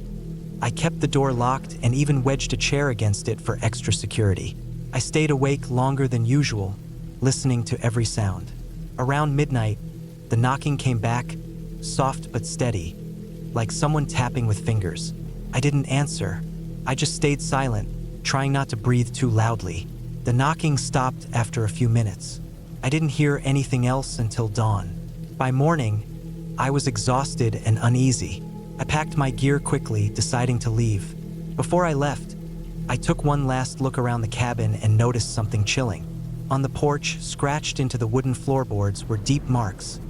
S1: I kept the door locked and even wedged a chair against it for extra security. I stayed awake longer than usual, listening to every sound. Around midnight, The knocking came back, soft but steady, like someone tapping with fingers. I didn't answer. I just stayed silent, trying not to breathe too loudly. The knocking stopped after a few minutes. I didn't hear anything else until dawn. By morning, I was exhausted and uneasy. I packed my gear quickly, deciding to leave. Before I left, I took one last look around the cabin and noticed something chilling. On the porch, scratched into the wooden floorboards, were deep marks,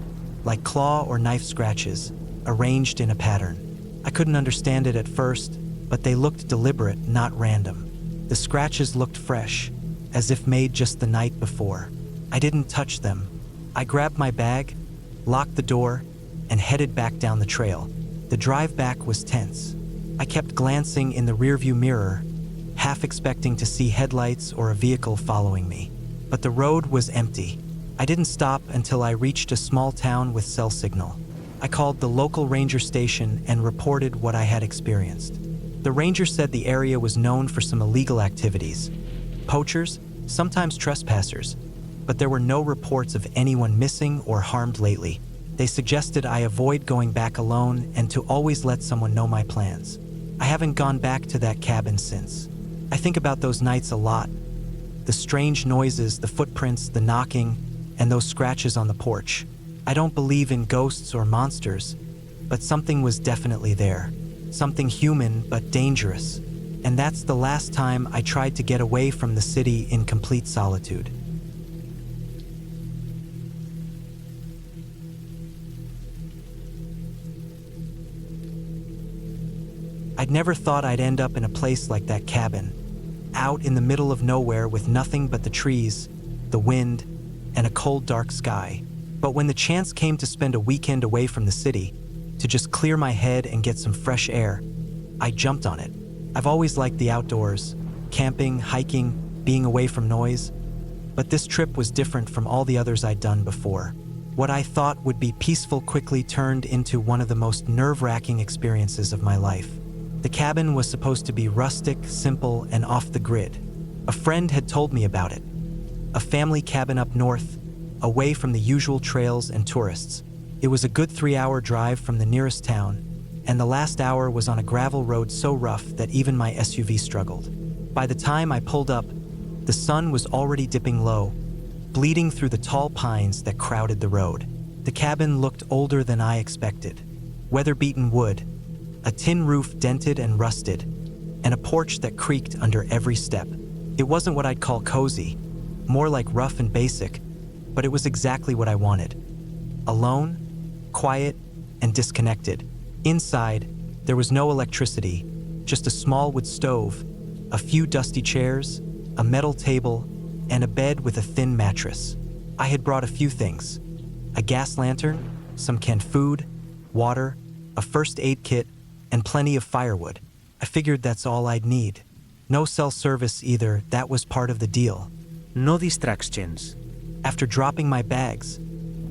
S1: like claw or knife scratches, arranged in a pattern. I couldn't understand it at first, but they looked deliberate, not random. The scratches looked fresh, as if made just the night before. I didn't touch them. I grabbed my bag, locked the door, and headed back down the trail. The drive back was tense. I kept glancing in the rearview mirror, half expecting to see headlights or a vehicle following me. But the road was empty. I didn't stop until I reached a small town with cell signal. I called the local ranger station and reported what I had experienced. The ranger said the area was known for some illegal activities. Poachers, sometimes trespassers, but there were no reports of anyone missing or harmed lately. They suggested I avoid going back alone and to always let someone know my plans. I haven't gone back to that cabin since. I think about those nights a lot. The strange noises, the footprints, the knocking, and those scratches on the porch. I don't believe in ghosts or monsters, but something was definitely there. Something human but dangerous. And that's the last time I tried to get away from the city in complete solitude. I'd never thought I'd end up in a place like that cabin, out in the middle of nowhere with nothing but the trees, the wind, and a cold, dark sky. But when the chance came to spend a weekend away from the city, to just clear my head and get some fresh air, I jumped on it. I've always liked the outdoors, camping, hiking, being away from noise. But this trip was different from all the others I'd done before. What I thought would be peaceful quickly turned into one of the most nerve-wracking experiences of my life. The cabin was supposed to be rustic, simple, and off the grid. A friend had told me about it. A family cabin up north, away from the usual trails and tourists. It was a good 3-hour drive from the nearest town, and the last hour was on a gravel road so rough that even my SUV struggled. By the time I pulled up, the sun was already dipping low, bleeding through the tall pines that crowded the road. The cabin looked older than I expected. Weather-beaten wood, a tin roof dented and rusted, and a porch that creaked under every step. It wasn't what I'd call cozy, more like rough and basic, but it was exactly what I wanted. Alone, quiet, and disconnected. Inside, there was no electricity, just a small wood stove, a few dusty chairs, a metal table, and a bed with a thin mattress. I had brought a few things: a gas lantern, some canned food, water, a first aid kit, and plenty of firewood. I figured that's all I'd need. No cell service either, that was part of the deal.
S2: No distractions.
S1: After dropping my bags,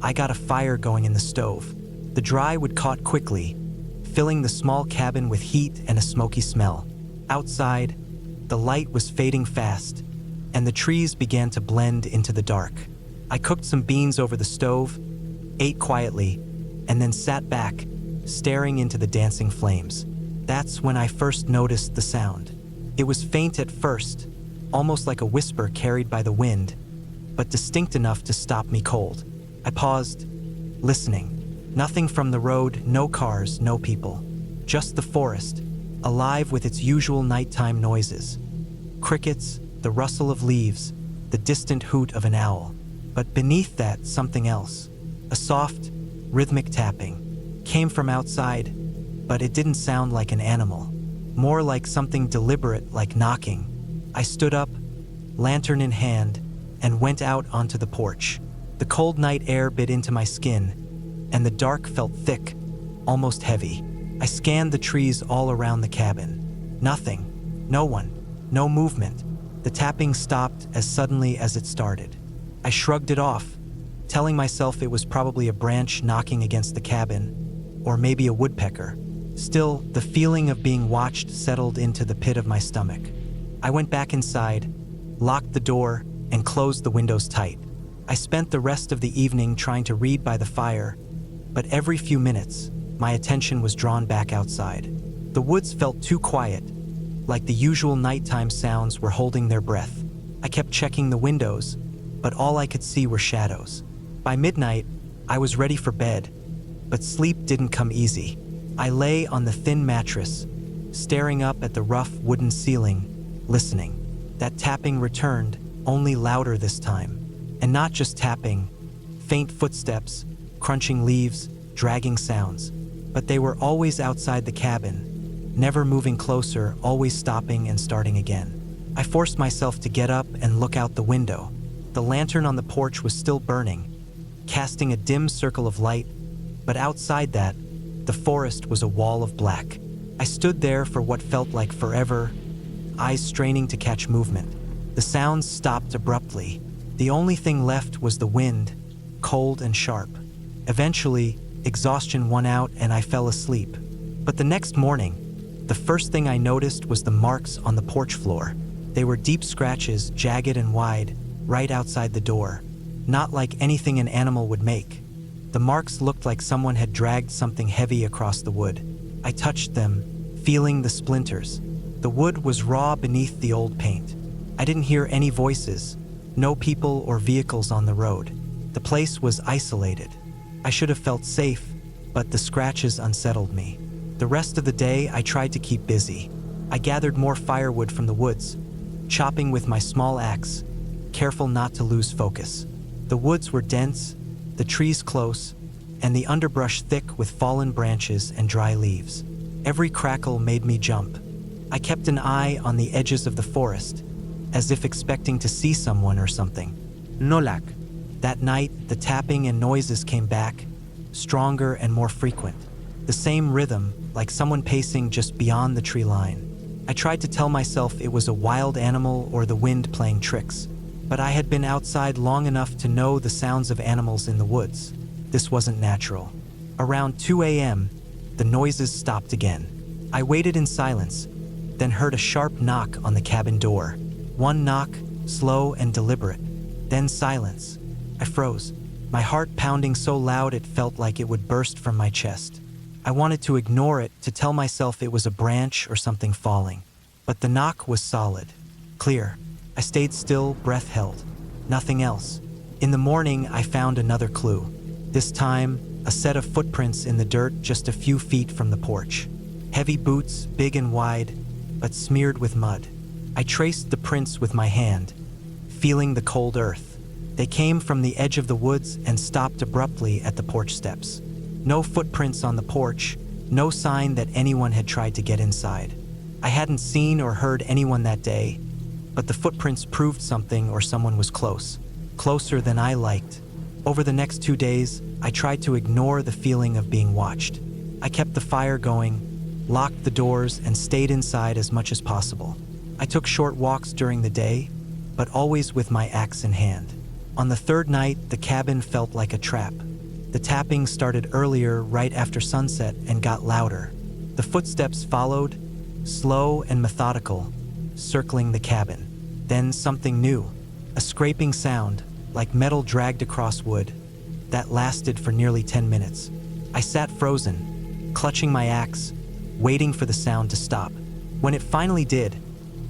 S1: I got a fire going in the stove. The dry wood caught quickly, filling the small cabin with heat and a smoky smell. Outside, the light was fading fast, and the trees began to blend into the dark. I cooked some beans over the stove, ate quietly, and then sat back, staring into the dancing flames. That's when I first noticed the sound. It was faint at first, almost like a whisper carried by the wind, but distinct enough to stop me cold. I paused, listening. Nothing from the road, no cars, no people. Just the forest, alive with its usual nighttime noises. Crickets, the rustle of leaves, the distant hoot of an owl. But beneath that, something else. A soft, rhythmic tapping. Came from outside, but it didn't sound like an animal. More like something deliberate, like knocking. I stood up, lantern in hand, and went out onto the porch. The cold night air bit into my skin, and the dark felt thick, almost heavy. I scanned the trees all around the cabin. Nothing. No one. No movement. The tapping stopped as suddenly as it started. I shrugged it off, telling myself it was probably a branch knocking against the cabin, or maybe a woodpecker. Still, the feeling of being watched settled into the pit of my stomach. I went back inside, locked the door, and closed the windows tight. I spent the rest of the evening trying to read by the fire, but every few minutes, my attention was drawn back outside. The woods felt too quiet, like the usual nighttime sounds were holding their breath. I kept checking the windows, but all I could see were shadows. By midnight, I was ready for bed, but sleep didn't come easy. I lay on the thin mattress, staring up at the rough wooden ceiling, listening. That tapping returned, only louder this time. And not just tapping, faint footsteps, crunching leaves, dragging sounds. But they were always outside the cabin, never moving closer, always stopping and starting again. I forced myself to get up and look out the window. The lantern on the porch was still burning, casting a dim circle of light, but outside that, the forest was a wall of black. I stood there for what felt like forever, eyes straining to catch movement. The sounds stopped abruptly. The only thing left was the wind, cold and sharp. Eventually, exhaustion won out and I fell asleep. But the next morning, the first thing I noticed was the marks on the porch floor. They were deep scratches, jagged and wide, right outside the door. Not like anything an animal would make. The marks looked like someone had dragged something heavy across the wood. I touched them, feeling the splinters. The wood was raw beneath the old paint. I didn't hear any voices, no people or vehicles on the road. The place was isolated. I should have felt safe, but the scratches unsettled me. The rest of the day, I tried to keep busy. I gathered more firewood from the woods, chopping with my small axe, careful not to lose focus. The woods were dense, the trees close, and the underbrush thick with fallen branches and dry leaves. Every crackle made me jump. I kept an eye on the edges of the forest, as if expecting to see someone or something.
S2: Nolak.
S1: That night, the tapping and noises came back, stronger and more frequent. The same rhythm, like someone pacing just beyond the tree line. I tried to tell myself it was a wild animal or the wind playing tricks, but I had been outside long enough to know the sounds of animals in the woods. This wasn't natural. Around 2 a.m., the noises stopped again. I waited in silence, then heard a sharp knock on the cabin door. One knock, slow and deliberate, then silence. I froze, my heart pounding so loud it felt like it would burst from my chest. I wanted to ignore it, to tell myself it was a branch or something falling. But the knock was solid, clear. I stayed still, breath held. Nothing else. In the morning, I found another clue. This time, a set of footprints in the dirt just a few feet from the porch. Heavy boots, big and wide, but smeared with mud. I traced the prints with my hand, feeling the cold earth. They came from the edge of the woods and stopped abruptly at the porch steps. No footprints on the porch, no sign that anyone had tried to get inside. I hadn't seen or heard anyone that day, but the footprints proved something or someone was close. Closer than I liked. Over the next 2 days, I tried to ignore the feeling of being watched. I kept the fire going, locked the doors, and stayed inside as much as possible. I took short walks during the day, but always with my axe in hand. On the third night, the cabin felt like a trap. The tapping started earlier, right after sunset, and got louder. The footsteps followed, slow and methodical, circling the cabin. Then something new, a scraping sound, like metal dragged across wood, that lasted for nearly 10 minutes. I sat frozen, clutching my axe, waiting for the sound to stop. When it finally did,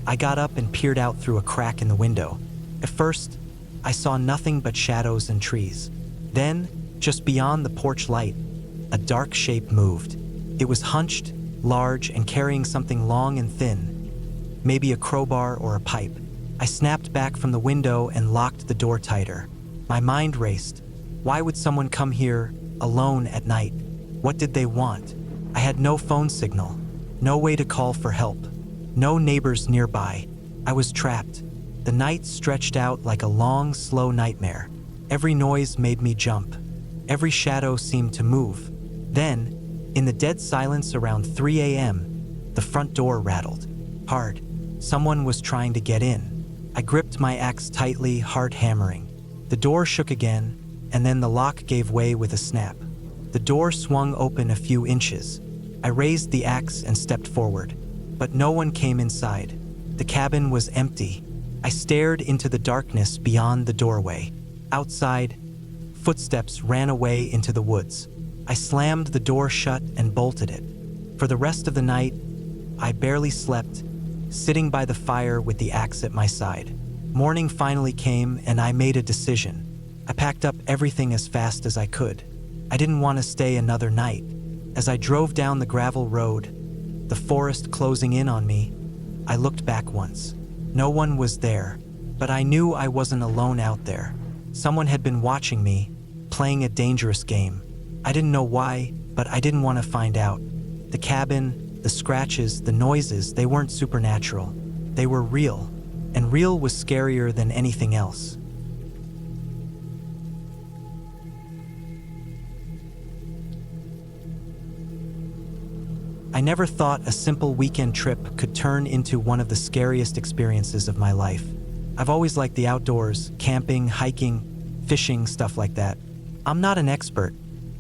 S1: I got up and peered out through a crack in the window. At first, I saw nothing but shadows and trees. Then, just beyond the porch light, a dark shape moved. It was hunched, large, and carrying something long and thin, maybe a crowbar or a pipe. I snapped back from the window and locked the door tighter. My mind raced. Why would someone come here, alone at night? What did they want? I had no phone signal, no way to call for help, no neighbors nearby. I was trapped. The night stretched out like a long, slow nightmare. Every noise made me jump. Every shadow seemed to move. Then, in the dead silence around 3 a.m., the front door rattled. Hard. Someone was trying to get in. I gripped my axe tightly, heart hammering. The door shook again, and then the lock gave way with a snap. The door swung open a few inches. I raised the axe and stepped forward, but no one came inside. The cabin was empty. I stared into the darkness beyond the doorway. Outside, footsteps ran away into the woods. I slammed the door shut and bolted it. For the rest of the night, I barely slept, sitting by the fire with the axe at my side. Morning finally came and I made a decision. I packed up everything as fast as I could. I didn't want to stay another night. As I drove down the gravel road, the forest closing in on me, I looked back once. No one was there, but I knew I wasn't alone out there. Someone had been watching me, playing a dangerous game. I didn't know why, but I didn't want to find out. The cabin, the scratches, the noises, they weren't supernatural. They were real, and real was scarier than anything else. I never thought a simple weekend trip could turn into one of the scariest experiences of my life. I've always liked the outdoors, camping, hiking, fishing, stuff like that. I'm not an expert,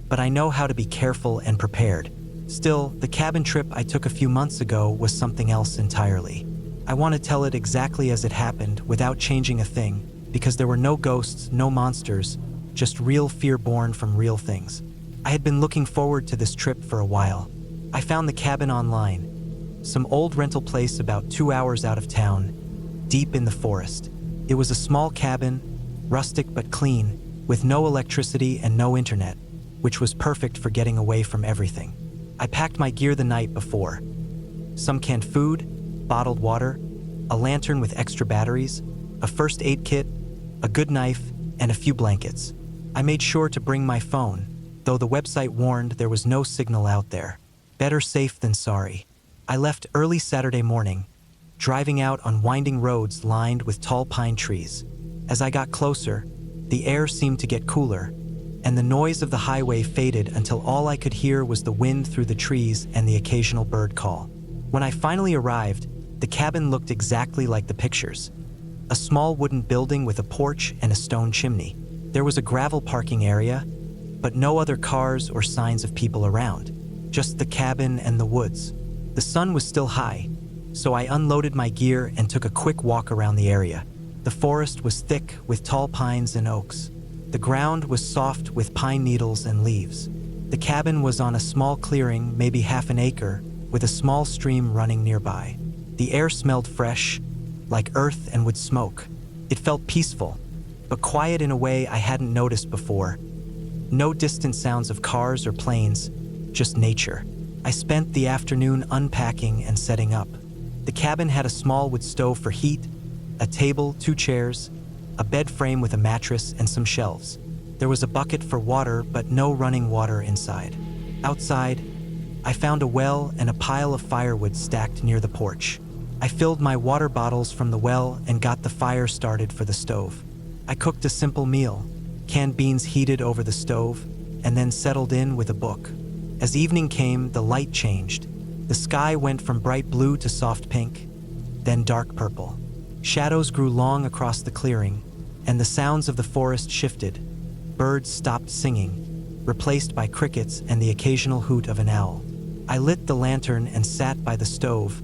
S1: but I know how to be careful and prepared. Still, the cabin trip I took a few months ago was something else entirely. I want to tell it exactly as it happened without changing a thing, because there were no ghosts, no monsters, just real fear born from real things. I had been looking forward to this trip for a while. I found the cabin online, some old rental place about 2 hours out of town, deep in the forest. It was a small cabin, rustic but clean, with no electricity and no internet, which was perfect for getting away from everything. I packed my gear the night before. Some canned food, bottled water, a lantern with extra batteries, a first aid kit, a good knife, and a few blankets. I made sure to bring my phone, though the website warned there was no signal out there. Better safe than sorry. I left early Saturday morning, driving out on winding roads lined with tall pine trees. As I got closer, the air seemed to get cooler, and the noise of the highway faded until all I could hear was the wind through the trees and the occasional bird call. When I finally arrived, the cabin looked exactly like the pictures. A small wooden building with a porch and a stone chimney. There was a gravel parking area, but no other cars or signs of people around. Just the cabin and the woods. The sun was still high, so I unloaded my gear and took a quick walk around the area. The forest was thick with tall pines and oaks. The ground was soft with pine needles and leaves. The cabin was on a small clearing, maybe half an acre, with a small stream running nearby. The air smelled fresh, like earth and wood smoke. It felt peaceful, but quiet in a way I hadn't noticed before. No distant sounds of cars or planes, just nature. I spent the afternoon unpacking and setting up. The cabin had a small wood stove for heat, a table, 2 chairs, a bed frame with a mattress and some shelves. There was a bucket for water, but no running water inside. Outside, I found a well and a pile of firewood stacked near the porch. I filled my water bottles from the well and got the fire started for the stove. I cooked a simple meal, canned beans heated over the stove, and then settled in with a book. As evening came, the light changed. The sky went from bright blue to soft pink, then dark purple. Shadows grew long across the clearing, and the sounds of the forest shifted. Birds stopped singing, replaced by crickets and the occasional hoot of an owl. I lit the lantern and sat by the stove,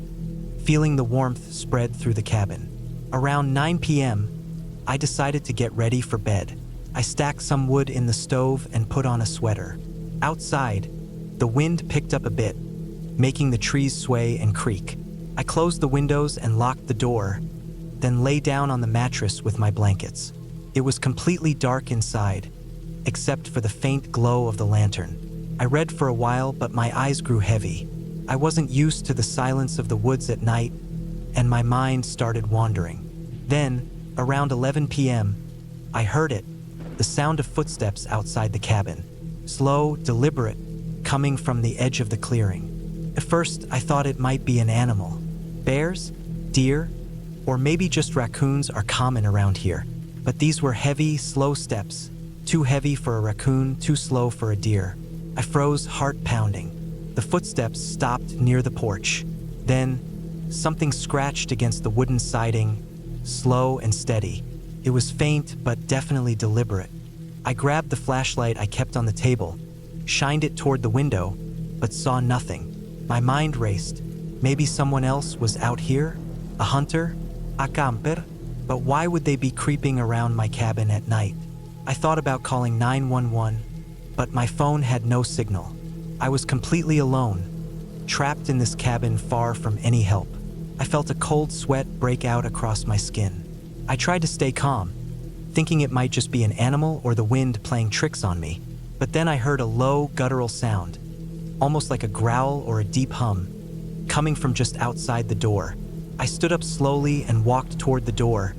S1: feeling the warmth spread through the cabin. Around 9 p.m., I decided to get ready for bed. I stacked some wood in the stove and put on a sweater. Outside, the wind picked up a bit, making the trees sway and creak. I closed the windows and locked the door, then lay down on the mattress with my blankets. It was completely dark inside, except for the faint glow of the lantern. I read for a while, but my eyes grew heavy. I wasn't used to the silence of the woods at night, and my mind started wandering. Then, around 11 p.m., I heard it, the sound of footsteps outside the cabin. Slow, deliberate, coming from the edge of the clearing. At first, I thought it might be an animal. Bears? Deer? Or maybe just raccoons are common around here. But these were heavy, slow steps. Too heavy for a raccoon, too slow for a deer. I froze, heart pounding. The footsteps stopped near the porch. Then, something scratched against the wooden siding, slow and steady. It was faint, but definitely deliberate. I grabbed the flashlight I kept on the table, shined it toward the window, but saw nothing. My mind raced. Maybe someone else was out here? A hunter? A camper? But why would they be creeping around my cabin at night? I thought about calling 911, but my phone had no signal. I was completely alone, trapped in this cabin far from any help. I felt a cold sweat break out across my skin. I tried to stay calm, thinking it might just be an animal or the wind playing tricks on me. But then I heard a low, guttural sound, almost like a growl or a deep hum, coming from just outside the door. I stood up slowly and walked toward the door,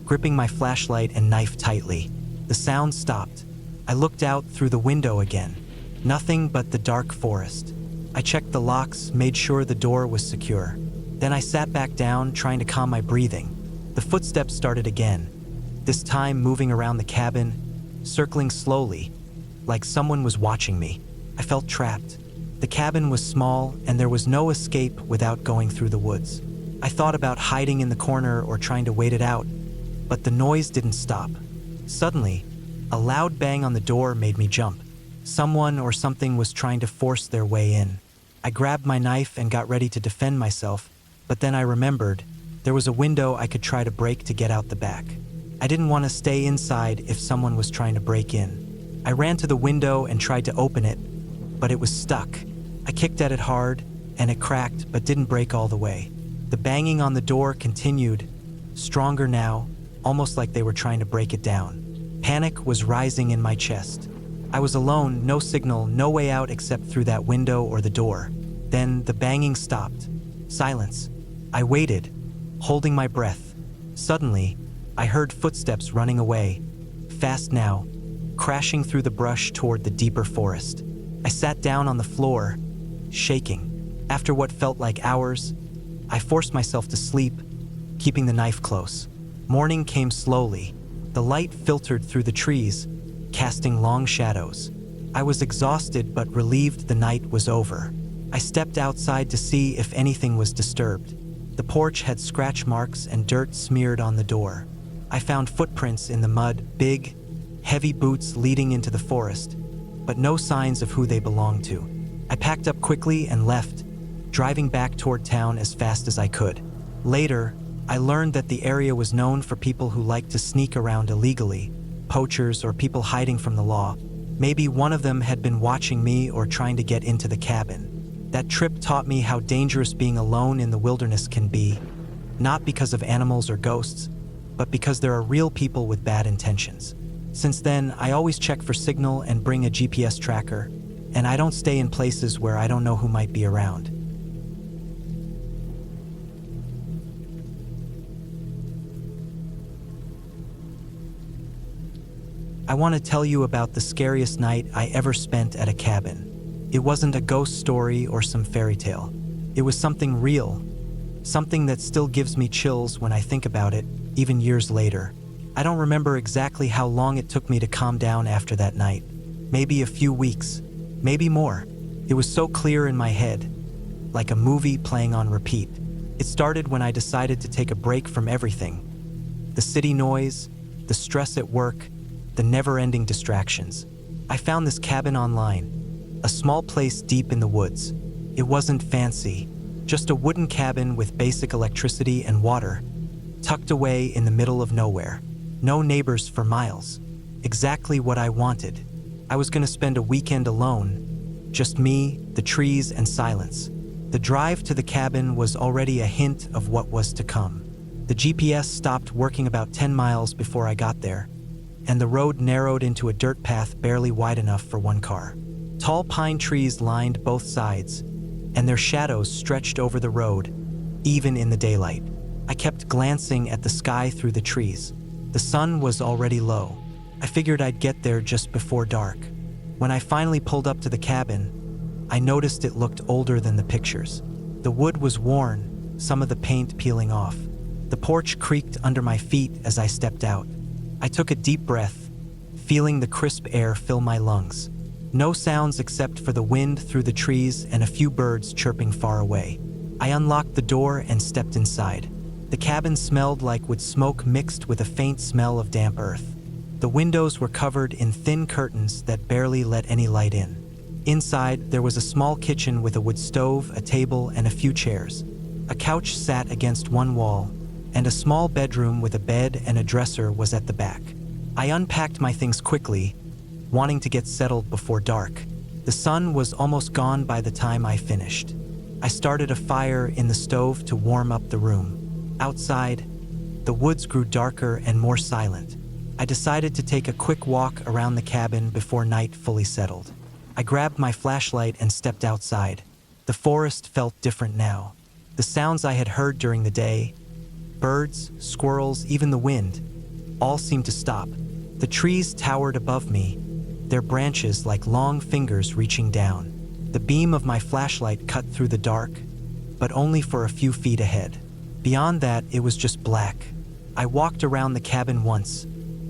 S1: gripping my flashlight and knife tightly. The sound stopped. I looked out through the window again. Nothing but the dark forest. I checked the locks, made sure the door was secure. Then I sat back down, trying to calm my breathing. The footsteps started again, this time moving around the cabin, circling slowly, like someone was watching me. I felt trapped. The cabin was small, and there was no escape without going through the woods. I thought about hiding in the corner or trying to wait it out, but the noise didn't stop. Suddenly, a loud bang on the door made me jump. Someone or something was trying to force their way in. I grabbed my knife and got ready to defend myself, but then I remembered there was a window I could try to break to get out the back. I didn't want to stay inside if someone was trying to break in. I ran to the window and tried to open it, but it was stuck. I kicked at it hard, and it cracked but didn't break all the way. The banging on the door continued, stronger now, almost like they were trying to break it down. Panic was rising in my chest. I was alone, no signal, no way out except through that window or the door. Then the banging stopped. Silence. I waited, holding my breath. Suddenly, I heard footsteps running away, fast now, crashing through the brush toward the deeper forest. I sat down on the floor, shaking. After what felt like hours, I forced myself to sleep, keeping the knife close. Morning came slowly. The light filtered through the trees, casting long shadows. I was exhausted but relieved the night was over. I stepped outside to see if anything was disturbed. The porch had scratch marks and dirt smeared on the door. I found footprints in the mud, big, heavy boots leading into the forest, but no signs of who they belonged to. I packed up quickly and left, driving back toward town as fast as I could. Later, I learned that the area was known for people who liked to sneak around illegally, poachers or people hiding from the law. Maybe one of them had been watching me or trying to get into the cabin. That trip taught me how dangerous being alone in the wilderness can be, not because of animals or ghosts, but because there are real people with bad intentions. Since then, I always check for signal and bring a GPS tracker, and I don't stay in places where I don't know who might be around. I want to tell you about the scariest night I ever spent at a cabin. It wasn't a ghost story or some fairy tale. It was something real, something that still gives me chills when I think about it, even years later. I don't remember exactly how long it took me to calm down after that night. Maybe a few weeks, maybe more. It was so clear in my head, like a movie playing on repeat. It started when I decided to take a break from everything. The city noise, the stress at work, the never-ending distractions. I found this cabin online, a small place deep in the woods. It wasn't fancy, just a wooden cabin with basic electricity and water, tucked away in the middle of nowhere. No neighbors for miles. Exactly what I wanted. I was going to spend a weekend alone, just me, the trees, and silence. The drive to the cabin was already a hint of what was to come. The GPS stopped working about 10 miles before I got there, and the road narrowed into a dirt path barely wide enough for one car. Tall pine trees lined both sides, and their shadows stretched over the road, even in the daylight. I kept glancing at the sky through the trees. The sun was already low. I figured I'd get there just before dark. When I finally pulled up to the cabin, I noticed it looked older than the pictures. The wood was worn, some of the paint peeling off. The porch creaked under my feet as I stepped out. I took a deep breath, feeling the crisp air fill my lungs. No sounds except for the wind through the trees and a few birds chirping far away. I unlocked the door and stepped inside. The cabin smelled like wood smoke mixed with a faint smell of damp earth. The windows were covered in thin curtains that barely let any light in. Inside, there was a small kitchen with a wood stove, a table, and a few chairs. A couch sat against one wall, and a small bedroom with a bed and a dresser was at the back. I unpacked my things quickly, wanting to get settled before dark. The sun was almost gone by the time I finished. I started a fire in the stove to warm up the room. Outside, the woods grew darker and more silent. I decided to take a quick walk around the cabin before night fully settled. I grabbed my flashlight and stepped outside. The forest felt different now. The sounds I had heard during the day, birds, squirrels, even the wind, all seemed to stop. The trees towered above me, their branches like long fingers reaching down. The beam of my flashlight cut through the dark, but only for a few feet ahead. Beyond that, it was just black. I walked around the cabin once,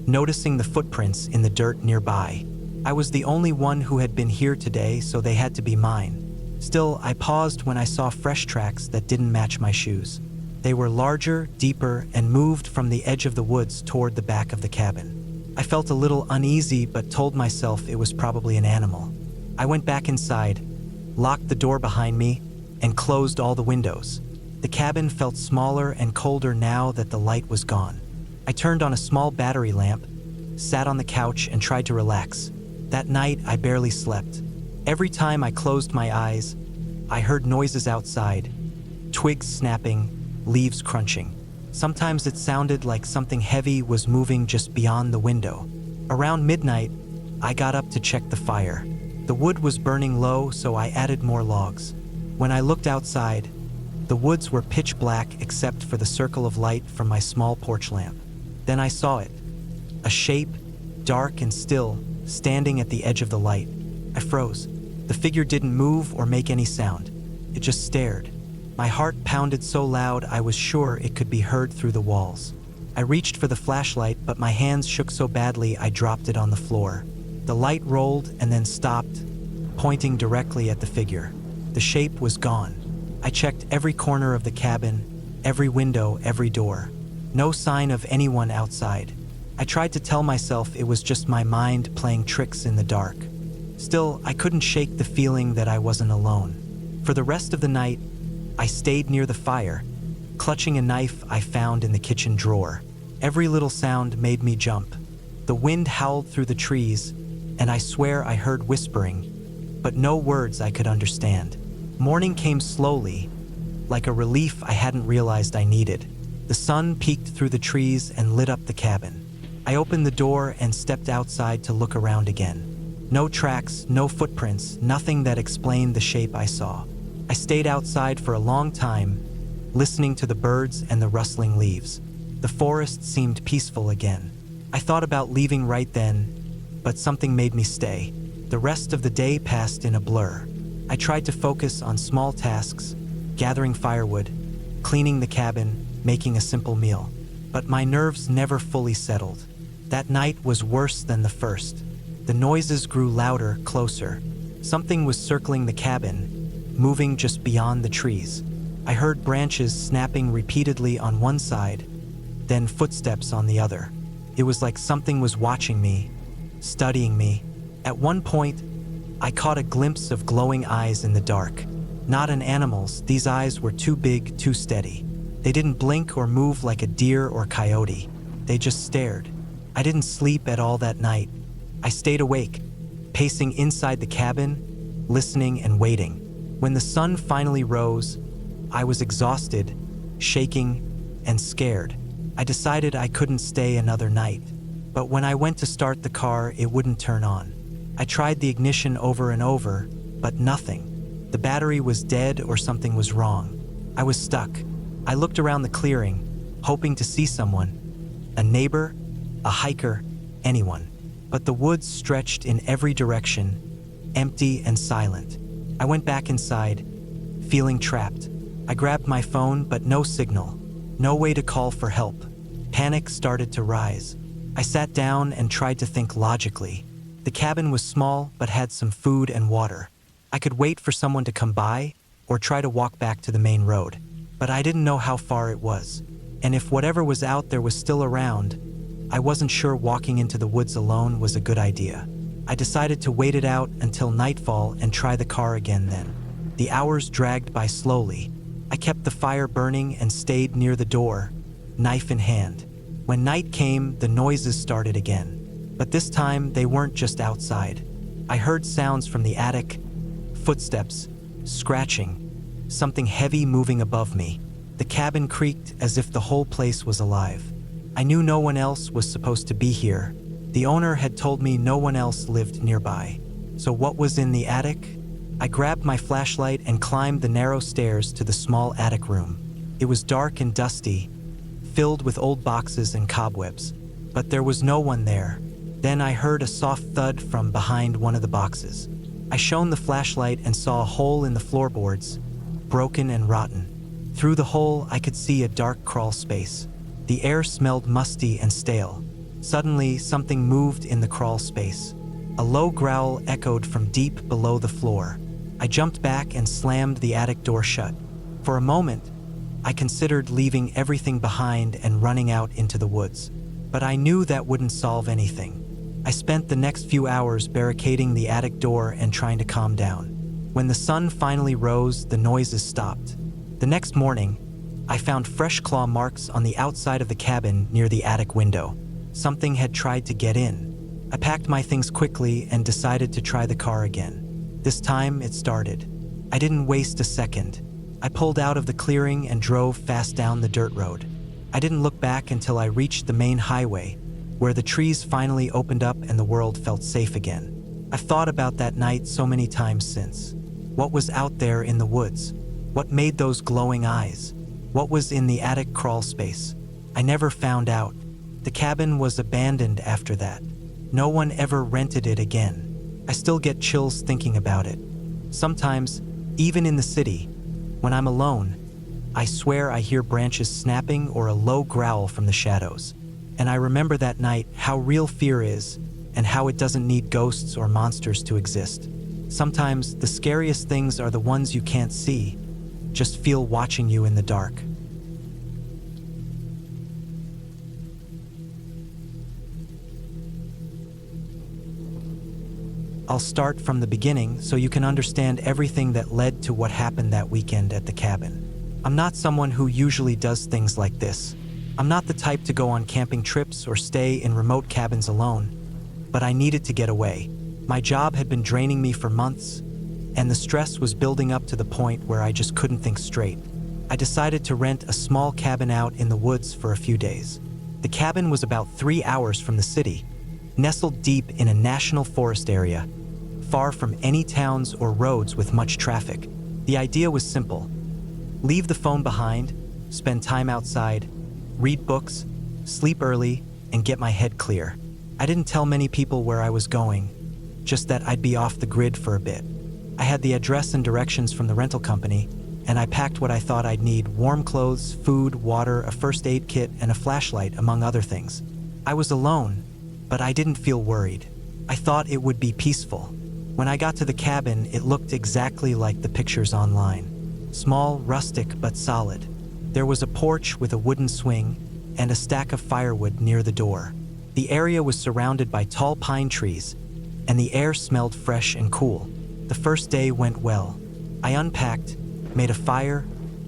S1: noticing the footprints in the dirt nearby. I was the only one who had been here today, so they had to be mine. Still, I paused when I saw fresh tracks that didn't match my shoes. They were larger, deeper, and moved from the edge of the woods toward the back of the cabin. I felt a little uneasy, but told myself it was probably an animal. I went back inside, locked the door behind me, and closed all the windows. The cabin felt smaller and colder now that the light was gone. I turned on a small battery lamp, sat on the couch, and tried to relax. That night, I barely slept. Every time I closed my eyes, I heard noises outside, twigs snapping, leaves crunching. Sometimes it sounded like something heavy was moving just beyond the window. Around midnight, I got up to check the fire. The wood was burning low, so I added more logs. When I looked outside, the woods were pitch black except for the circle of light from my small porch lamp. Then I saw it, a shape, dark and still, standing at the edge of the light. I froze. The figure didn't move or make any sound. It just stared. My heart pounded so loud I was sure it could be heard through the walls. I reached for the flashlight, but my hands shook so badly I dropped it on the floor. The light rolled and then stopped, pointing directly at the figure. The shape was gone. I checked every corner of the cabin, every window, every door. No sign of anyone outside. I tried to tell myself it was just my mind playing tricks in the dark. Still, I couldn't shake the feeling that I wasn't alone. For the rest of the night, I stayed near the fire, clutching a knife I found in the kitchen drawer. Every little sound made me jump. The wind howled through the trees, and I swear I heard whispering, but no words I could understand. Morning came slowly, like a relief I hadn't realized I needed. The sun peeked through the trees and lit up the cabin. I opened the door and stepped outside to look around again. No tracks, no footprints, nothing that explained the shape I saw. I stayed outside for a long time, listening to the birds and the rustling leaves. The forest seemed peaceful again. I thought about leaving right then, but something made me stay. The rest of the day passed in a blur. I tried to focus on small tasks, gathering firewood, cleaning the cabin, making a simple meal. But my nerves never fully settled. That night was worse than the first. The noises grew louder, closer. Something was circling the cabin, moving just beyond the trees. I heard branches snapping repeatedly on one side, then footsteps on the other. It was like something was watching me, studying me. At one point, I caught a glimpse of glowing eyes in the dark. Not an animal's, these eyes were too big, too steady. They didn't blink or move like a deer or coyote. They just stared. I didn't sleep at all that night. I stayed awake, pacing inside the cabin, listening and waiting. When the sun finally rose, I was exhausted, shaking, and scared. I decided I couldn't stay another night. But when I went to start the car, it wouldn't turn on. I tried the ignition over and over, but nothing. The battery was dead or something was wrong. I was stuck. I looked around the clearing, hoping to see someone. A neighbor, a hiker, anyone. But the woods stretched in every direction, empty and silent. I went back inside, feeling trapped. I grabbed my phone, but no signal. No way to call for help. Panic started to rise. I sat down and tried to think logically. The cabin was small, but had some food and water. I could wait for someone to come by, or try to walk back to the main road. But I didn't know how far it was. And if whatever was out there was still around, I wasn't sure walking into the woods alone was a good idea. I decided to wait it out until nightfall and try the car again then. The hours dragged by slowly. I kept the fire burning and stayed near the door, knife in hand. When night came, the noises started again. But this time, they weren't just outside. I heard sounds from the attic, footsteps, scratching, something heavy moving above me. The cabin creaked as if the whole place was alive. I knew no one else was supposed to be here. The owner had told me no one else lived nearby. So what was in the attic? I grabbed my flashlight and climbed the narrow stairs to the small attic room. It was dark and dusty, filled with old boxes and cobwebs. But there was no one there. Then I heard a soft thud from behind one of the boxes. I shone the flashlight and saw a hole in the floorboards, broken and rotten. Through the hole, I could see a dark crawl space. The air smelled musty and stale. Suddenly, something moved in the crawl space. A low growl echoed from deep below the floor. I jumped back and slammed the attic door shut. For a moment, I considered leaving everything behind and running out into the woods. But I knew that wouldn't solve anything. I spent the next few hours barricading the attic door and trying to calm down. When the sun finally rose, the noises stopped. The next morning, I found fresh claw marks on the outside of the cabin near the attic window. Something had tried to get in. I packed my things quickly and decided to try the car again. This time, it started. I didn't waste a second. I pulled out of the clearing and drove fast down the dirt road. I didn't look back until I reached the main highway, where the trees finally opened up and the world felt safe again. I've thought about that night so many times since. What was out there in the woods? What made those glowing eyes? What was in the attic crawl space? I never found out. The cabin was abandoned after that. No one ever rented it again. I still get chills thinking about it. Sometimes, even in the city, when I'm alone, I swear I hear branches snapping or a low growl from the shadows. And I remember that night how real fear is and how it doesn't need ghosts or monsters to exist. Sometimes the scariest things are the ones you can't see, just feel watching you in the dark. I'll start from the beginning so you can understand everything that led to what happened that weekend at the cabin. I'm not someone who usually does things like this. I'm not the type to go on camping trips or stay in remote cabins alone, but I needed to get away. My job had been draining me for months, and the stress was building up to the point where I just couldn't think straight. I decided to rent a small cabin out in the woods for a few days. The cabin was about 3 hours from the city, nestled deep in a national forest area, far from any towns or roads with much traffic. The idea was simple. Leave the phone behind, spend time outside, read books, sleep early, and get my head clear. I didn't tell many people where I was going, just that I'd be off the grid for a bit. I had the address and directions from the rental company, and I packed what I thought I'd need: warm clothes, food, water, a first aid kit, and a flashlight, among other things. I was alone, but I didn't feel worried. I thought it would be peaceful. When I got to the cabin, it looked exactly like the pictures online. Small, rustic, but solid. There was a porch with a wooden swing and a stack of firewood near the door. The area was surrounded by tall pine trees, and the air smelled fresh and cool. The first day went well. I unpacked, made a fire,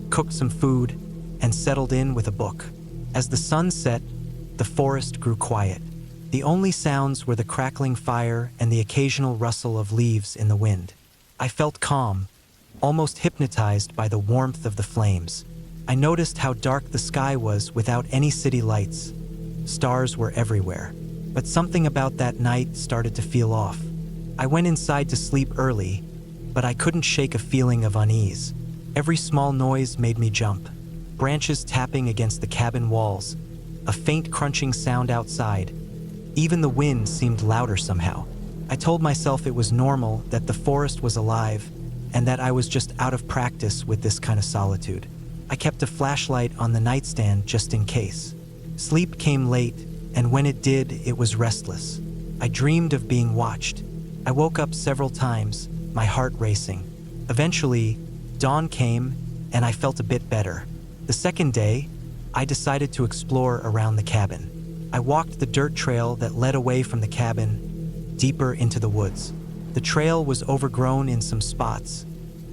S1: cooked some food, and settled in with a book. As the sun set, the forest grew quiet. The only sounds were the crackling fire and the occasional rustle of leaves in the wind. I felt calm, almost hypnotized by the warmth of the flames. I noticed how dark the sky was without any city lights. Stars were everywhere. But something about that night started to feel off. I went inside to sleep early, but I couldn't shake a feeling of unease. Every small noise made me jump. Branches tapping against the cabin walls, a faint crunching sound outside. Even the wind seemed louder somehow. I told myself it was normal, that the forest was alive, and that I was just out of practice with this kind of solitude. I kept a flashlight on the nightstand just in case. Sleep came late, and when it did, it was restless. I dreamed of being watched. I woke up several times, my heart racing. Eventually, dawn came, and I felt a bit better. The second day, I decided to explore around the cabin. I walked the dirt trail that led away from the cabin, deeper into the woods. The trail was overgrown in some spots,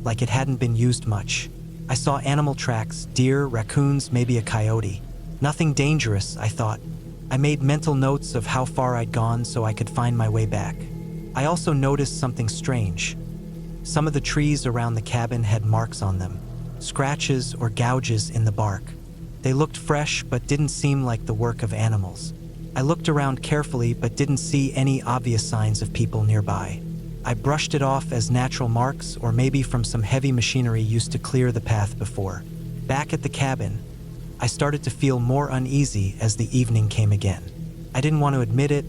S1: like it hadn't been used much. I saw animal tracks, deer, raccoons, maybe a coyote. Nothing dangerous, I thought, I made mental notes of how far I'd gone so I could find my way back. I also noticed something strange. Some of the trees around the cabin had marks on them, scratches or gouges in the bark. They looked fresh but didn't seem like the work of animals. I looked around carefully but didn't see any obvious signs of people nearby. I brushed it off as natural marks or maybe from some heavy machinery used to clear the path before. Back at the cabin, I started to feel more uneasy as the evening came again. I didn't want to admit it,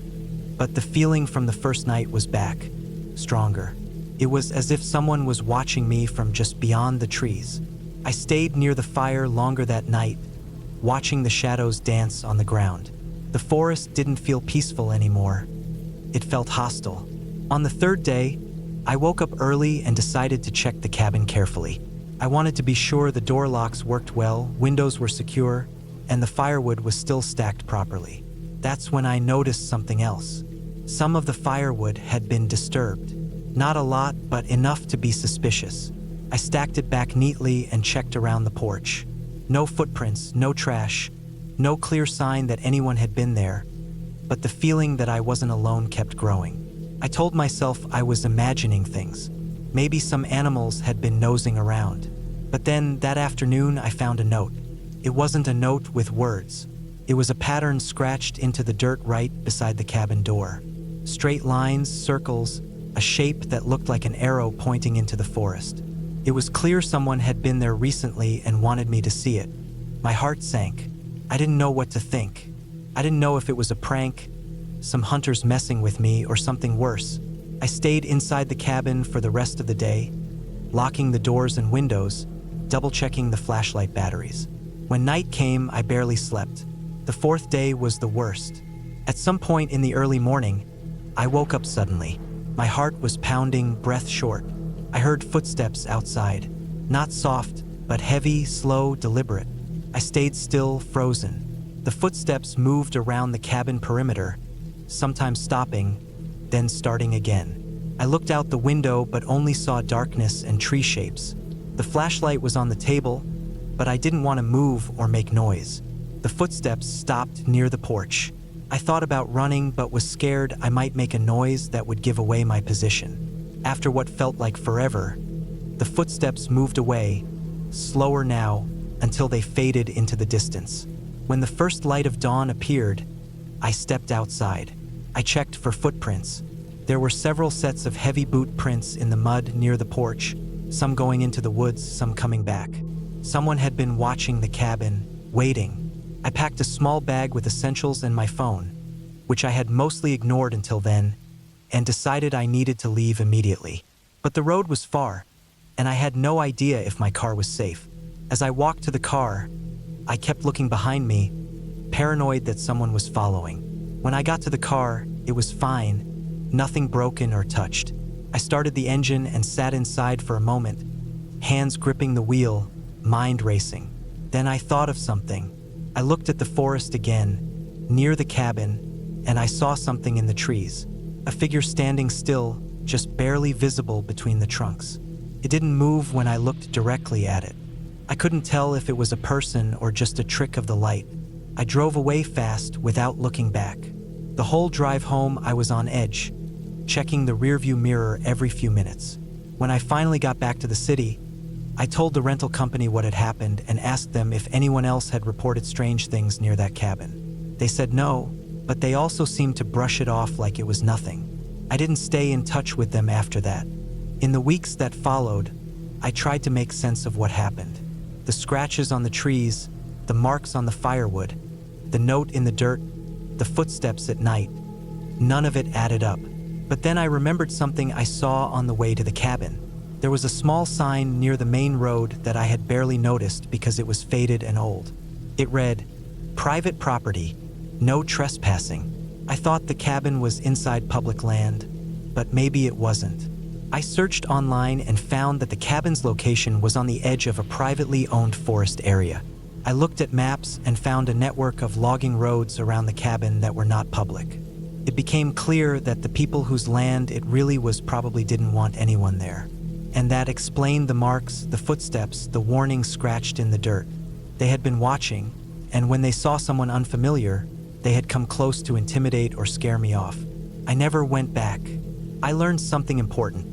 S1: but the feeling from the first night was back, stronger. It was as if someone was watching me from just beyond the trees. I stayed near the fire longer that night, watching the shadows dance on the ground. The forest didn't feel peaceful anymore. It felt hostile. On the third day, I woke up early and decided to check the cabin carefully. I wanted to be sure the door locks worked well, windows were secure, and the firewood was still stacked properly. That's when I noticed something else. Some of the firewood had been disturbed. Not a lot, but enough to be suspicious. I stacked it back neatly and checked around the porch. No footprints, no trash, no clear sign that anyone had been there, but the feeling that I wasn't alone kept growing. I told myself I was imagining things. Maybe some animals had been nosing around. But then, that afternoon, I found a note. It wasn't a note with words. It was a pattern scratched into the dirt right beside the cabin door. Straight lines, circles, a shape that looked like an arrow pointing into the forest. It was clear someone had been there recently and wanted me to see it. My heart sank. I didn't know what to think. I didn't know if it was a prank, some hunters messing with me, or something worse. I stayed inside the cabin for the rest of the day, locking the doors and windows, double-checking the flashlight batteries. When night came, I barely slept. The fourth day was the worst. At some point in the early morning, I woke up suddenly. My heart was pounding, breath short. I heard footsteps outside. Not soft, but heavy, slow, deliberate. I stayed still, frozen. The footsteps moved around the cabin perimeter, sometimes stopping, then starting again. I looked out the window but only saw darkness and tree shapes. The flashlight was on the table, but I didn't want to move or make noise. The footsteps stopped near the porch. I thought about running but was scared I might make a noise that would give away my position. After what felt like forever, the footsteps moved away, slower now, until they faded into the distance. When the first light of dawn appeared, I stepped outside. I checked for footprints. There were several sets of heavy boot prints in the mud near the porch, some going into the woods, some coming back. Someone had been watching the cabin, waiting. I packed a small bag with essentials and my phone, which I had mostly ignored until then, and decided I needed to leave immediately. But the road was far, and I had no idea if my car was safe. As I walked to the car, I kept looking behind me, paranoid that someone was following. When I got to the car, it was fine, nothing broken or touched. I started the engine and sat inside for a moment, hands gripping the wheel, mind racing. Then I thought of something. I looked at the forest again, near the cabin, and I saw something in the trees. A figure standing still, just barely visible between the trunks. It didn't move when I looked directly at it. I couldn't tell if it was a person or just a trick of the light. I drove away fast without looking back. The whole drive home, I was on edge, checking the rearview mirror every few minutes. When I finally got back to the city, I told the rental company what had happened and asked them if anyone else had reported strange things near that cabin. They said no, but they also seemed to brush it off like it was nothing. I didn't stay in touch with them after that. In the weeks that followed, I tried to make sense of what happened. The scratches on the trees, the marks on the firewood, the note in the dirt, the footsteps at night. None of it added up. But then I remembered something I saw on the way to the cabin. There was a small sign near the main road that I had barely noticed because it was faded and old. It read, "Private property, no trespassing." I thought the cabin was inside public land, but maybe it wasn't. I searched online and found that the cabin's location was on the edge of a privately owned forest area. I looked at maps and found a network of logging roads around the cabin that were not public. It became clear that the people whose land it really was probably didn't want anyone there. And that explained the marks, the footsteps, the warning scratched in the dirt. They had been watching, and when they saw someone unfamiliar, They had come close to intimidate or scare me off. I never went back. I learned something important.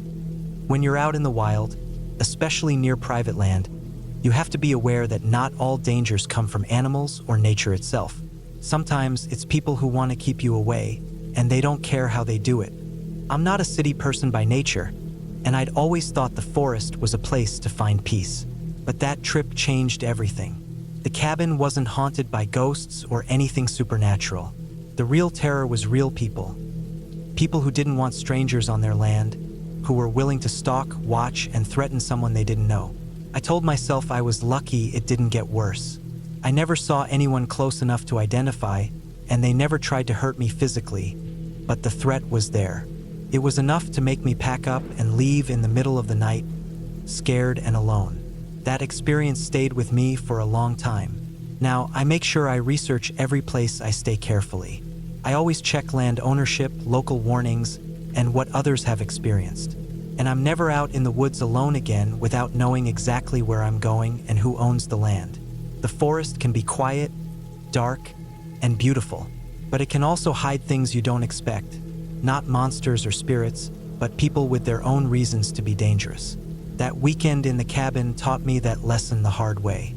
S1: When you're out in the wild, especially near private land, you have to be aware that not all dangers come from animals or nature itself. Sometimes it's people who want to keep you away, and they don't care how they do it. I'm not a city person by nature, and I'd always thought the forest was a place to find peace. But that trip changed everything. The cabin wasn't haunted by ghosts or anything supernatural. The real terror was real people. People who didn't want strangers on their land, who were willing to stalk, watch, and threaten someone they didn't know. I told myself I was lucky it didn't get worse. I never saw anyone close enough to identify, and they never tried to hurt me physically, but the threat was there. It was enough to make me pack up and leave in the middle of the night, scared and alone. That experience stayed with me for a long time. Now, I make sure I research every place I stay carefully. I always check land ownership, local warnings, and what others have experienced. And I'm never out in the woods alone again without knowing exactly where I'm going and who owns the land. The forest can be quiet, dark, and beautiful, but it can also hide things you don't expect. Not monsters or spirits, but people with their own reasons to be dangerous. That weekend in the cabin taught me that lesson the hard way.